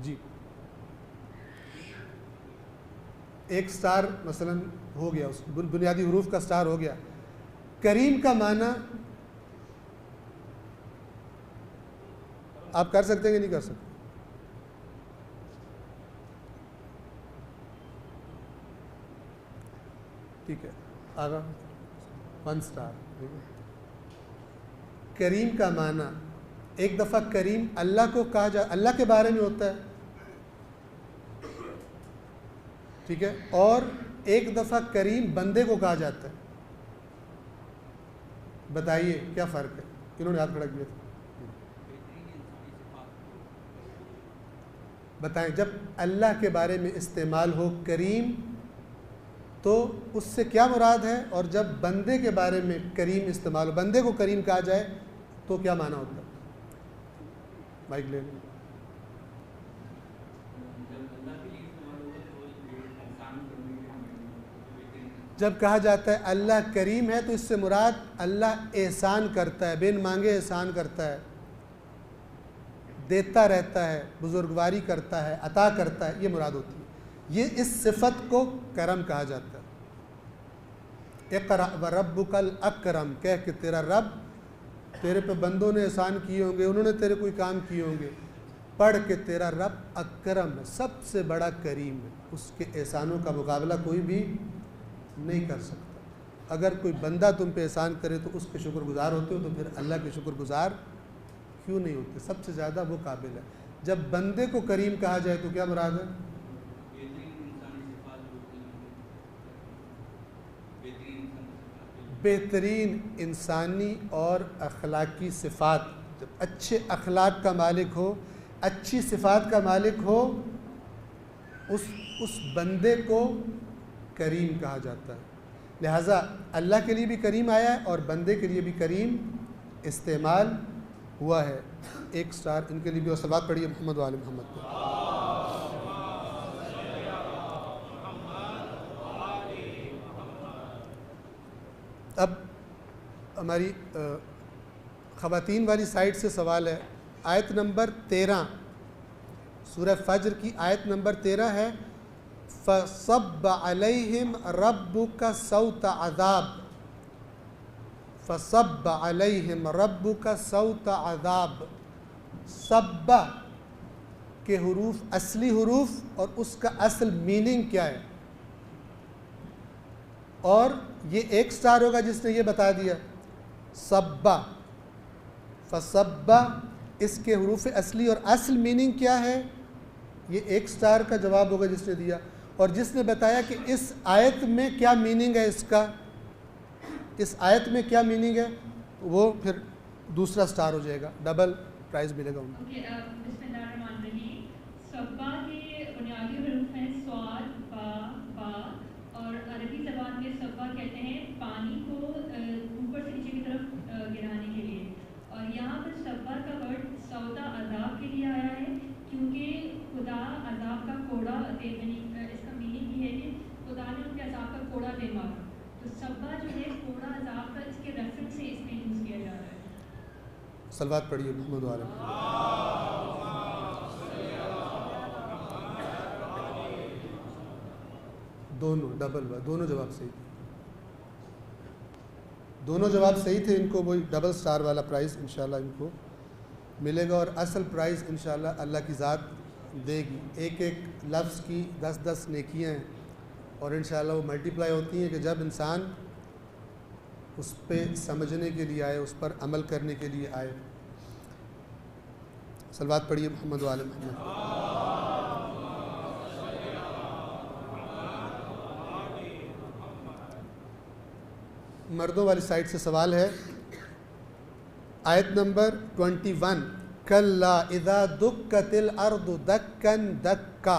जी, 1 स्टार मसलन हो गया, उस बुनियादी हुरूफ का स्टार हो गया। करीम का माना आप कर सकते हैं कि नहीं कर सकते? ठीक है, आगा 1 स्टार। करीम का माना, एक दफ़ा करीम अल्लाह को कहा जा, अल्लाह के बारे में होता है, ठीक है, और एक दफ़ा करीम बंदे को कहा जाता है। बताइए क्या फ़र्क है? इन्होंने हाथ खड़ा किया था, बताएं। जब अल्लाह के बारे में इस्तेमाल हो करीम तो उससे क्या मुराद है, और जब बंदे के बारे में करीम इस्तेमाल हो, बंदे को करीम कहा जाए तो क्या माना होता है? माइक ले लें। जब कहा जाता है अल्लाह करीम है तो इससे मुराद अल्लाह एहसान करता है, बिन मांगे एहसान करता है, देता रहता है, बुजुर्गवारी करता है, अता करता है, ये मुराद होती है। ये इस सिफत को करम कहा जाता है। इक़रा व रब्बुकल अकरम, कह कि तेरा रब, तेरे पे बंदों ने एहसान किए होंगे, उन्होंने तेरे कोई काम किए होंगे, पढ़ के तेरा रब अकरम है, सबसे बड़ा करीम है, उसके एहसानों का मुकाबला कोई भी नहीं कर सकता। अगर कोई बंदा तुम पे एहसान करे तो उसके शुक्रगुजार होते हो, तो फिर अल्लाह के शुक्रगुजार क्यों नहीं होते? सबसे ज़्यादा वो काबिल है। जब बंदे को करीम कहा जाए तो क्या मुराद है? बेहतरीन इंसानी और अखलाकी सिफ़ात। जब अच्छे अखलाक का मालिक हो, अच्छी सिफ़ात का मालिक हो, उस बंदे को करीम कहा जाता है। लिहाजा अल्लाह के लिए भी करीम आया है और बंदे के लिए भी करीम इस्तेमाल हुआ है। 1 स्टार इनके लिए भी। और सलावत पढ़िए मोहम्मद वाले मोहम्मद पे। अब हमारी ख़वातीन वाली साइड से सवाल है। आयत नंबर 13 सूरह फज्र की आयत नंबर 13 है, फ़सब्ब अलैहिम रब्बुका सौत अज़ाब, फ़सब्ब अलैहिम रब्बुका सौत अज़ाब। सब्बा के हुरूफ असली हुरूफ और उसका असल मीनिंग क्या है? और ये 1 स्टार होगा जिसने ये बता दिया। सब्बा, फ़सब्बा, इसके हुरूफ असली और असल मीनिंग क्या है? ये 1 स्टार का जवाब होगा जिसने दिया। और जिसने बताया कि इस आयत में क्या मीनिंग है, इसका इस आयत में क्या मीनिंग है, वो फिर दूसरा स्टार हो जाएगा, डबल प्राइज़ मिलेगा उनको। सब्बा के बुनियादी हुरूफ हैं स्वाद, बा, बा, और अरबी ज़बान में सब्बा कहते हैं पानी को ऊपर से नीचे की तरफ गिराने के लिए। और यहाँ पर सब्बा का वर्ड सौदा अज़ाब के लिए आया है, क्योंकि खुदा अज़ाब का कोड़ा दे, इसका मीनिंग ये है कि खुदा ने उनके अज़ाब का कोड़ा दे मारा। तो सब्बा जो है कोड़ा अज़ाब का, इसके रेफरेंस से इसमें यूज़ किया जा रहा है। सलवात पढ़िए मोहम्मद वाले। दोनों डबल हुआ, दोनों जवाब सही थे, दोनों जवाब सही थे। इनको वही डबल स्टार वाला प्राइज़ इंशाल्लाह इनको मिलेगा। और असल प्राइज़ इंशाल्लाह अल्लाह की ज़ात देगी। एक एक लफ्ज़ की 10-10 नेकियां हैं और इंशाल्लाह वो मल्टीप्लाई होती हैं कि जब इंसान उस पर समझने के लिए आए, उस पर अमल करने के लिए आए। सलवात पढ़िए मोहम्मद वाले मोहम्मद। मर्दों वाली साइड से सवाल है, आयत नंबर 21, कल्ला इज़ा दुक्कतिल अर्दु दक्कन दक्का,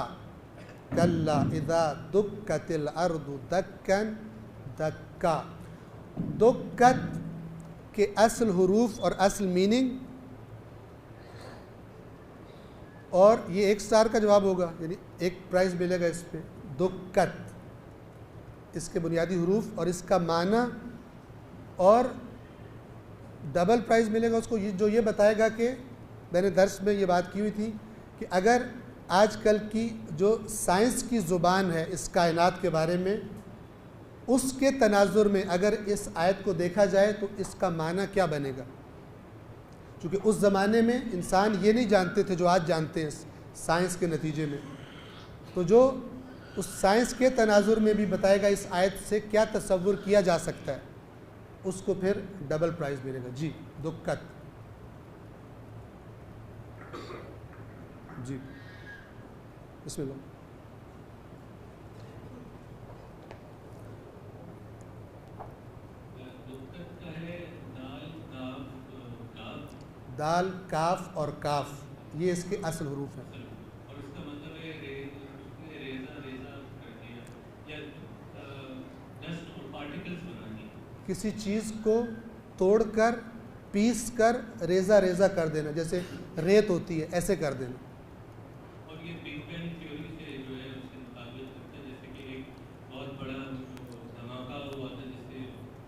कल्ला इज़ा दुक्कतिल अर्दु दक्कन दक्का। दुक्कत के असल हुरूफ और असल मीनिंग, और ये 1 स्टार का जवाब होगा, यानी 1 प्राइज़ मिलेगा इस पर। दुक्कत, इसके बुनियादी हुरूफ और इसका माना, और डबल प्राइज़ मिलेगा उसको जो ये बताएगा कि मैंने दर्स में ये बात की हुई थी कि अगर आजकल की जो साइंस की ज़ुबान है इस कायनात के बारे में, उसके तनाजुर में अगर इस आयत को देखा जाए तो इसका माना क्या बनेगा। क्योंकि उस ज़माने में इंसान ये नहीं जानते थे जो आज जानते हैं साइंस के नतीजे में। तो जो उस साइंस के तनाजुर में भी बताएगा इस आयत से क्या तसव्वुर किया जा सकता है। उसको फिर डबल प्राइज़ मिलेगा। जी दुक्कत, जी बिस्मिल्लाह। दाल, काफ और काफ ये इसके असल हरूफ हैं। और इसका मतलब है रेजा रेजा कर दिया या डस्ट और पार्टिकल्स बनानी। किसी चीज़ को तोड़कर पीस कर रेजा रेजा कर देना, जैसे रेत होती है ऐसे कर देना। और ये बिग बैंग थ्योरी से जो है उससे मुताबिक करते हैं, जैसे कि एक बहुत बड़ा धमाका हुआ था, जैसे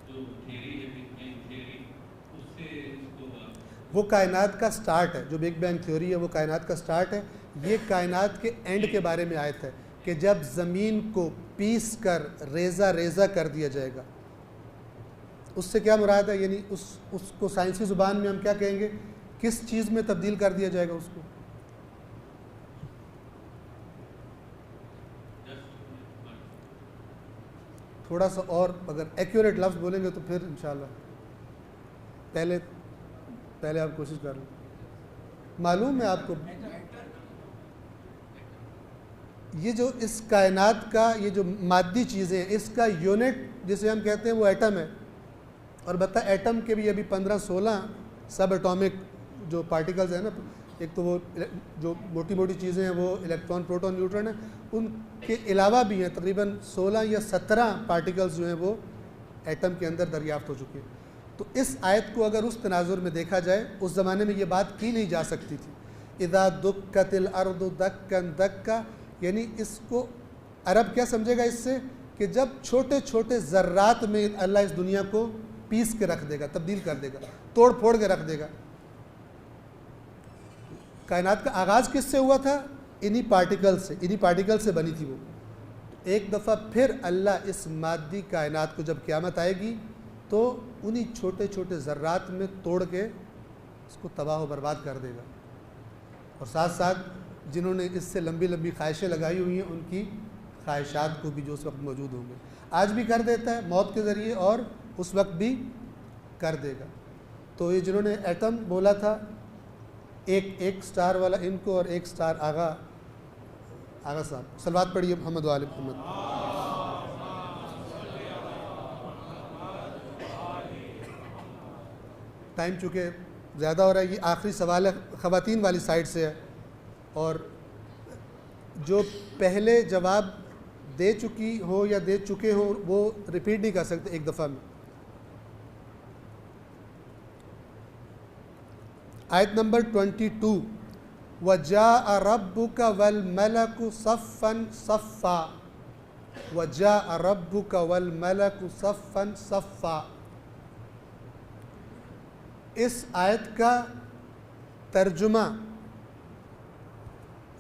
जो थ्योरी है बिग बैंग थ्योरी, उससे इसको वो कायनात का स्टार्ट है। जो बिग बैंग थ्योरी है वो कायनात का स्टार्ट है। ये कायनात के एंड के बारे में आयत है कि जब ज़मीन को पीस कर रेजा रेजा कर दिया जाएगा। उससे क्या मुराद है, यानी उसको साइंसी ज़ुबान में हम क्या कहेंगे, किस चीज़ में तब्दील कर दिया जाएगा उसको? थोड़ा सा और अगर एक्यूरेट लफ्ज़ बोलेंगे तो फिर इंशाल्लाह। पहले आप कोशिश कर लो। मालूम है आपको ये जो इस कायनात का ये जो मादी चीज़ें हैं इसका यूनिट जिसे हम कहते हैं वो एटम है। और बता एटम के भी अभी 15-16 सब एटॉमिक जो पार्टिकल्स हैं ना, एक तो वो जो मोटी मोटी चीज़ें हैं वो इलेक्ट्रॉन प्रोटॉन न्यूट्रॉन है, उनके अलावा भी हैं तकरीबन 16 या 17 पार्टिकल्स जो हैं वो एटम के अंदर दरियाफ्त हो चुके हैं। तो इस आयत को अगर उस तनाजुर में देखा जाए, उस ज़माने में ये बात की नहीं जा सकती थी। इदा दुक्कतिल अर्दु दक्कन दक्का, यानी इसको अरब क्या समझेगा इससे कि जब छोटे छोटे ज़र्रात में अल्लाह इस दुनिया को पीस के रख देगा, तब्दील कर देगा, तोड़ फोड़ के रख देगा। कायनात का आगाज़ किससे हुआ था? इन्हीं पार्टिकल से बनी थी वो। एक दफ़ा फिर अल्लाह इस मादी कायनात को जब क़यामत आएगी तो उन्हीं छोटे छोटे ज़र्रात में तोड़ के इसको तबाह व बर्बाद कर देगा। और साथ साथ जिन्होंने इससे लंबी लंबी ख्वाहिशें लगाई हुई हैं उनकी ख्वाहिशात को भी जो उस वक्त मौजूद होंगे, आज भी कर देता है मौत के ज़रिए और उस वक्त भी कर देगा। तो ये जिन्होंने एटम बोला था, एक स्टार वाला इनको और एक स्टार आगा साहब, सलवात पढ़िए मोहम्मद वाले मोहम्मद। टाइम चूँकि ज़्यादा हो रहा है, ये आखिरी सवाल है, ख़वातीन वाली साइड से है और जो पहले जवाब दे चुकी हो या दे चुके हो वो रिपीट नहीं कर सकते एक दफ़ा में। आयत नंबर 22, वजाअ रब्बुका वल मलकु सफ़्फ़न सफ़्फ़ा, वजाअ रब्बुका वल मलकु सफ़्फ़न सफ़्फ़ा। इस आयत का तर्जुमा,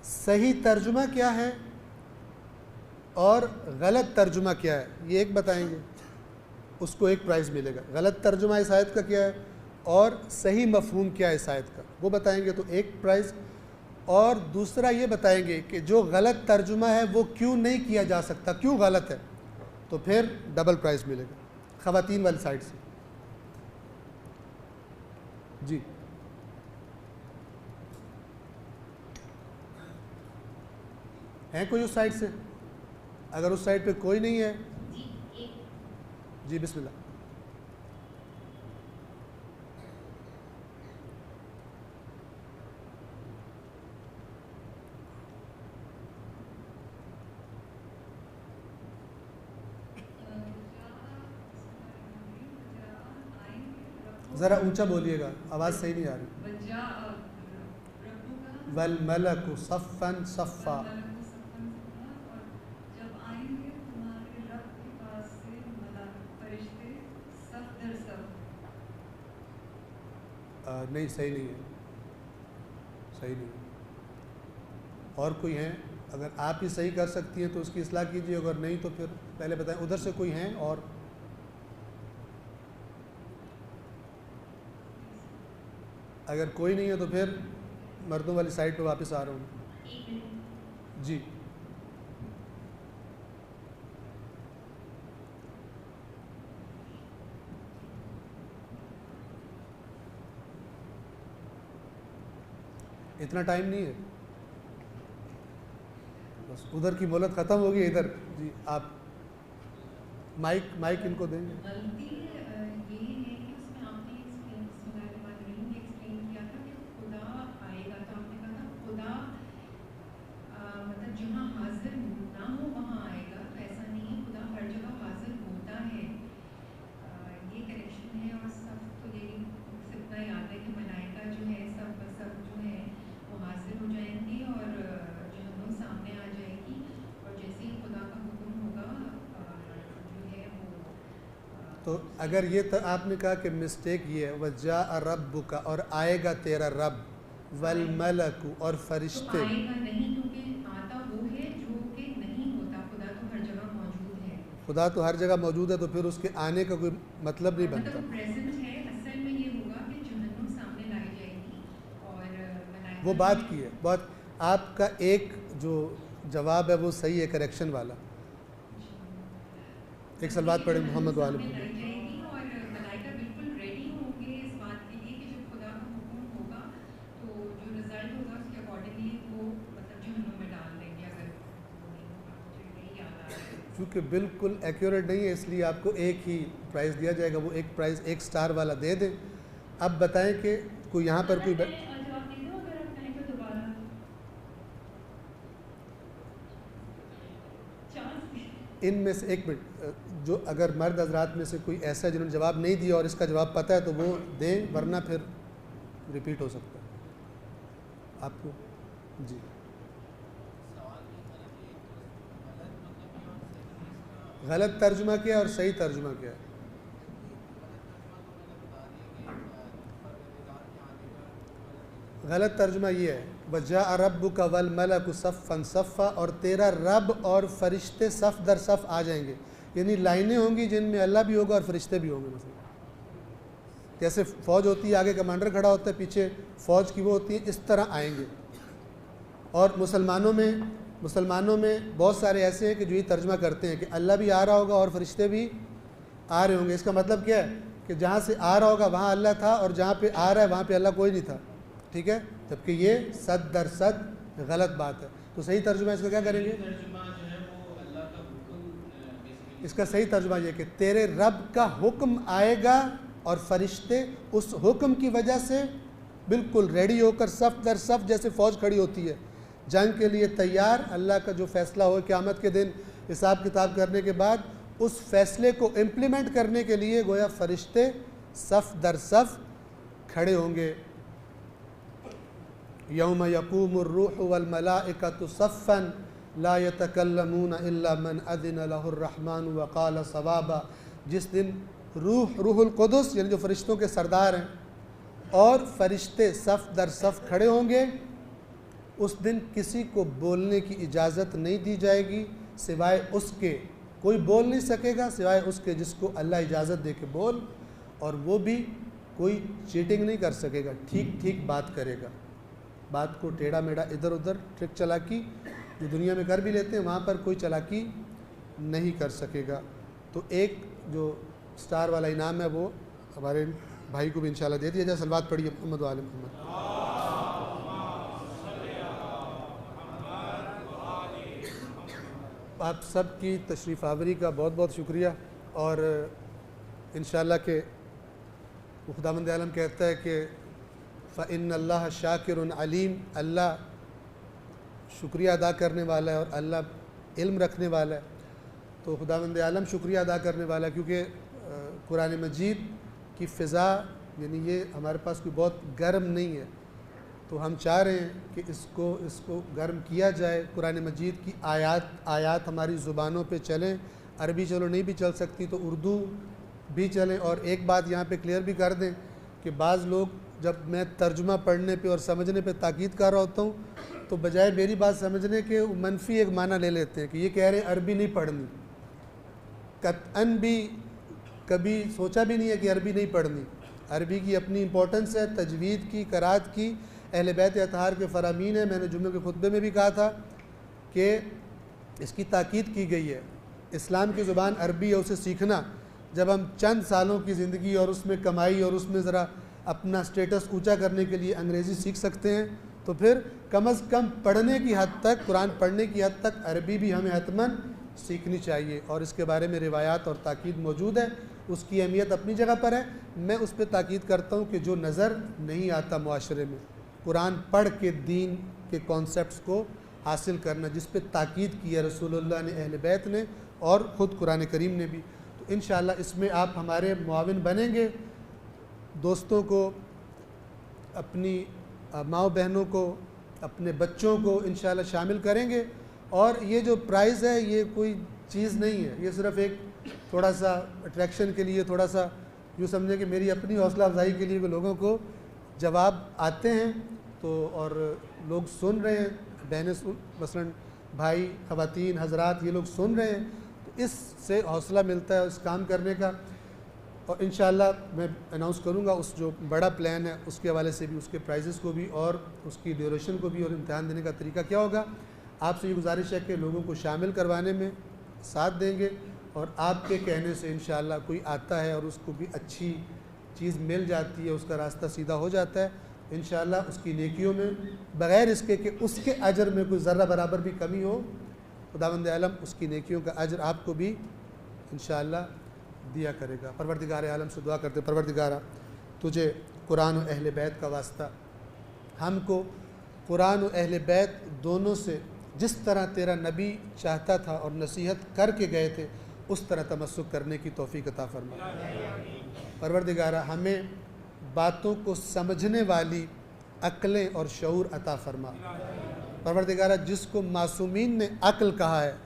सही तर्जुमा क्या है और गलत तर्जुमा क्या है, ये एक बताएंगे, उसको एक प्राइज़ मिलेगा। गलत तर्जुमा इस आयत का क्या है और सही मफ़हूम क्या है इस आयत का, वो बताएंगे तो एक प्राइज़। और दूसरा ये बताएंगे कि जो गलत तर्जुमा है वो क्यों नहीं किया जा सकता, क्यों गलत है, तो फिर डबल प्राइज़ मिलेगा ख़वातीन वाली साइड से। जी है कोई उस साइड से? अगर उस साइड पे कोई नहीं है, जी बिस्मिल्लाह। ज़रा ऊंचा बोलिएगा, आवाज़ सही नहीं आ रही। वल मलकु सफ़्फ़न सफ़्फ़ा, नहीं सही नहीं है, सही नहीं है। और कोई हैं? अगर आप ही सही कर सकती हैं तो उसकी इस्लाह कीजिए, अगर नहीं तो फिर पहले बताएं उधर से कोई हैं। और अगर कोई नहीं है तो फिर मर्दों वाली साइड पे वापस आ रहा हूँ। जी इतना टाइम नहीं है, बस उधर की मोहलत ख़त्म होगी, इधर जी आप माइक इनको देंगे। गलती ये है कि उसमें आपने एक्सप्लेन किया था कि खुदा आएगा, तो आपने कहा था खुदा मतलब जहाँ हाजिर ना हो वहाँ आएगा, तो ऐसा नहीं है, खुदा हर जगह हाजिर होता है, ये करेक्शन है। और सब तो यही इतना याद है कि मलाइका जो है सब जो है वो हाजिर हो जाएंगे और जहन्नुम सामने आ जाएगी, और जैसे ही खुदा का हुक्म होगा जो है वो तो अगर ये आपने कहा कि मिस्टेक ये है, वजा रब्बुका और आएगा तेरा रब, वल मलकु और फरिश्ते, तो आएगा नहीं, क्योंकि आता वो है जो कि नहीं होता, खुदा तो हर जगह मौजूद है। खुदा तो हर जगह मौजूद है, तो फिर उसके आने का कोई मतलब नहीं बनता। मतलब प्रेजेंट है, असल में ये होगा कि जहन्नुम सामने लाई जाएगी और मलाइका वो बात की है, बहुत आपका एक जो जवाब है वो सही है, करेक्शन वाला। एक सलवात पढ़े मोहम्मद वाले सामने लाई जाएगी और मलाइका बिल्कुल रेडी होंगे इस बात के लिए कि जब खुदा का हुक्म होगा तो जो रिजल्ट होगा उसके अकॉर्डिंगली वो मतलब जहन्नुम में डाल देंगे, अगर वो नहीं होगा। मुझे यही याद आ रहा है। चूँकि बिल्कुल एक्यूरेट नहीं है, इसलिए आपको एक ही प्राइज़ दिया जाएगा, वो एक प्राइज़ 1 स्टार वाला दे दें। अब बताएं कि कोई यहाँ पर कोई जवाब दे दो अगर आप कहें तो दोबारा चांस। इनमें से एक मिनट, जो अगर मर्द हजरात में से कोई ऐसा है जिन्होंने जवाब नहीं दिया और इसका जवाब पता है तो वो दें, वरना फिर रिपीट हो सकता है आपको। जी गलत तर्जुमा किया और सही तर्जुमा किया। गलत तर्जुमा ये है, वजा रब्बुका वल मलकु सफ़्फ़न सफ़्फ़ा, और तेरा रब और फरिश्ते सफ़ दर सफ़ आ जाएंगे, यानी लाइनें होंगी जिनमें अल्लाह भी होगा और फरिश्ते भी होंगे। मतलब जैसे फ़ौज होती है, आगे कमांडर खड़ा होता है, पीछे फ़ौज की वो होती है, इस तरह आएंगे। और मुसलमानों में बहुत सारे ऐसे हैं कि जो ये तर्जुमा करते हैं कि अल्लाह भी आ रहा होगा और फरिश्ते भी आ रहे होंगे। इसका मतलब क्या है कि जहाँ से आ रहा होगा वहाँ अल्लाह था और जहाँ पे आ रहा है वहाँ पे अल्लाह कोई नहीं था, ठीक है, जबकि ये सद दर सद गलत बात है। तो सही तर्जुमा इसका क्या करेंगे? इसका सही तर्जुमा ये कि तेरे रब का हुक्म आएगा और फरिश्ते उस हुक्म की वजह से बिल्कुल रेडी होकर सफ़ दर सफ़ जैसे फ़ौज खड़ी होती है जंग के लिए तैयार। अल्लाह का जो फ़ैसला हो क़यामत के दिन हिसाब किताब करने के बाद उस फ़ैसले को इम्प्लीमेंट करने के लिए गोया फ़रिश्ते सफ़ दर सफ़ खड़े होंगे। यौम यक़ूमुर रूहु वल मलाइकतु सफ़्फ़न ला यतकल्लमून इल्ला मन अज़िन लहुर रहमान व क़ाल सवाबा। जिस दिन रूहुल कुदस यानी जो फ़रिश्तों के सरदार हैं और फ़रिश्ते सफ़ दर सफ़ खड़े होंगे, उस दिन किसी को बोलने की इजाज़त नहीं दी जाएगी सिवाय उसके, कोई बोल नहीं सकेगा सिवाय उसके जिसको अल्लाह इजाज़त दे के बोल, और वो भी कोई चीटिंग नहीं कर सकेगा, ठीक ठीक बात करेगा। बात को टेढ़ा मेढ़ा इधर उधर ट्रिक चालाकी जो दुनिया में कर भी लेते हैं वहाँ पर कोई चालाकी नहीं कर सकेगा। तो एक जो स्टार वाला इनाम है वो हमारे भाई को भी इंशाल्लाह दे दिया जाए। सलवात पढ़िए मोहम्मद वाले मोहम्मद। आप सब की तशरीफ़ आवरी का बहुत बहुत शुक्रिया। और इंशाल्लाह के खुदावंद आलम कहता है कि फ़इन्नल्लाह शाकिरुन अलीम, अल्लाह शुक्रिया अदा करने वाला है और अल्लाह इल्म रखने वाला है। तो खुदावंद आलम शुक्रिया अदा करने वाला है क्योंकि कुरान मजीद की फ़िज़ा यानी ये हमारे पास कोई बहुत गर्म नहीं है, तो हम चाह रहे हैं कि इसको गर्म किया जाए। कुरान मजीद की आयात हमारी ज़ुबानों पे चलें। अरबी चलो नहीं भी चल सकती तो उर्दू भी चलें। और एक बात यहाँ पे क्लियर भी कर दें कि बाज़ लोग जब मैं तर्जुमा पढ़ने पे और समझने पे ताकीद कर रहा होता हूँ तो बजाय मेरी बात समझने के मनफी एक माना ले लेते हैं कि ये कह रहे हैं अरबी नहीं पढ़नी। कतअन भी कभी सोचा भी नहीं है कि अरबी नहीं पढ़नी। अरबी की अपनी इम्पोर्टेंस है, तजवीद की, करात की, अहले बैत अतहार के फ़रामीन है। मैंने जुम्मे के खुतबे में भी कहा था कि इसकी ताकीद की गई है। इस्लाम की ज़ुबान अरबी है, उसे सीखना जब हम चंद सालों की ज़िंदगी और उसमें कमाई और उसमें ज़रा अपना स्टेटस ऊंचा करने के लिए अंग्रेज़ी सीख सकते हैं तो फिर कम अज़ कम पढ़ने की हद तक, कुरान पढ़ने की हद तक अरबी भी हमें हतमन सीखनी चाहिए। और इसके बारे में रिवायात और ताकीद मौजूद है, उसकी अहमियत अपनी जगह पर है। मैं उस पर ताकीद करता हूँ कि जो नज़र नहीं आता मुआशरे में, कुरान पढ़ के दीन के कॉन्सेप्ट्स को हासिल करना, जिस पे ताकीद की है रसूलुल्लाह ने, अहले बैत ने और ख़ुद कुरान करीम ने भी। तो इंशाअल्लाह इसमें आप हमारे मुआविन बनेंगे, दोस्तों को, अपनी माँ बहनों को, अपने बच्चों को इंशाअल्लाह शामिल करेंगे। और ये जो प्राइज़ है ये कोई चीज़ नहीं है, ये सिर्फ़ एक थोड़ा सा अट्रैक्शन के लिए, थोड़ा सा यूँ समझें कि मेरी अपनी हौसला अफजाई के लिए, लोगों को जवाब आते हैं तो और लोग सुन रहे हैं, बहनें मसलन भाई, ख़वातीन, हज़रात, ये लोग सुन रहे हैं, तो इससे हौसला मिलता है उस काम करने का। और इंशाअल्लाह मैं अनाउंस करूँगा उस जो बड़ा प्लान है उसके हवाले से भी, उसके प्राइजेस को भी और उसकी ड्यूरेशन को भी, और इम्तहान देने का तरीका क्या होगा। आपसे ये गुजारिश है कि लोगों को शामिल करवाने में साथ देंगे, और आपके कहने से इंशाअल्लाह कोई आता है और उसको भी अच्छी चीज़ मिल जाती है, उसका रास्ता सीधा हो जाता है, इंशाअल्लाह उसकी नेकियों में बग़ैर इसके कि उसके अजर में कोई ज़र्रा बराबर भी कमी हो, खुदावंद आलम उसकी नेकियों का अजर आपको भी इंशाअल्लाह दिया करेगा। परवरदिगार आलम से दुआ करते, परवरदिगारा तुझे कुरान और अहले बैत का वास्ता, हमको कुरान और अहले बैत दोनों से जिस तरह तेरा नबी चाहता था और नसीहत करके गए थे उस तरह तमस्सुक करने की तौफीक अता फरमा। परवरदिगारा हमें बातों को समझने वाली अक्लें और शऊर अता फरमा। परवरदिगारा जिसको मासूमीन ने अक्ल कहा है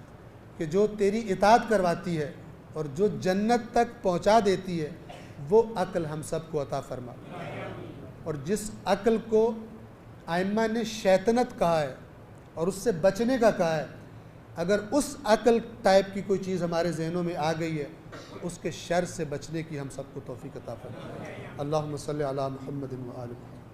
कि जो तेरी इताअत करवाती है और जो जन्नत तक पहुंचा देती है, वो अक्ल हम सबको अता फरमा। और जिस अक्ल को आइम्मा ने शैतनत कहा है और उससे बचने का कहा है, अगर उस अक्ल टाइप की कोई चीज़ हमारे जहनों में आ गई है तो उसके शर से बचने की हम सबको तौफीक अता फरमा। अल्लाहुम्मा सल्ली अला मुहम्मद व आलि मुहम्मद।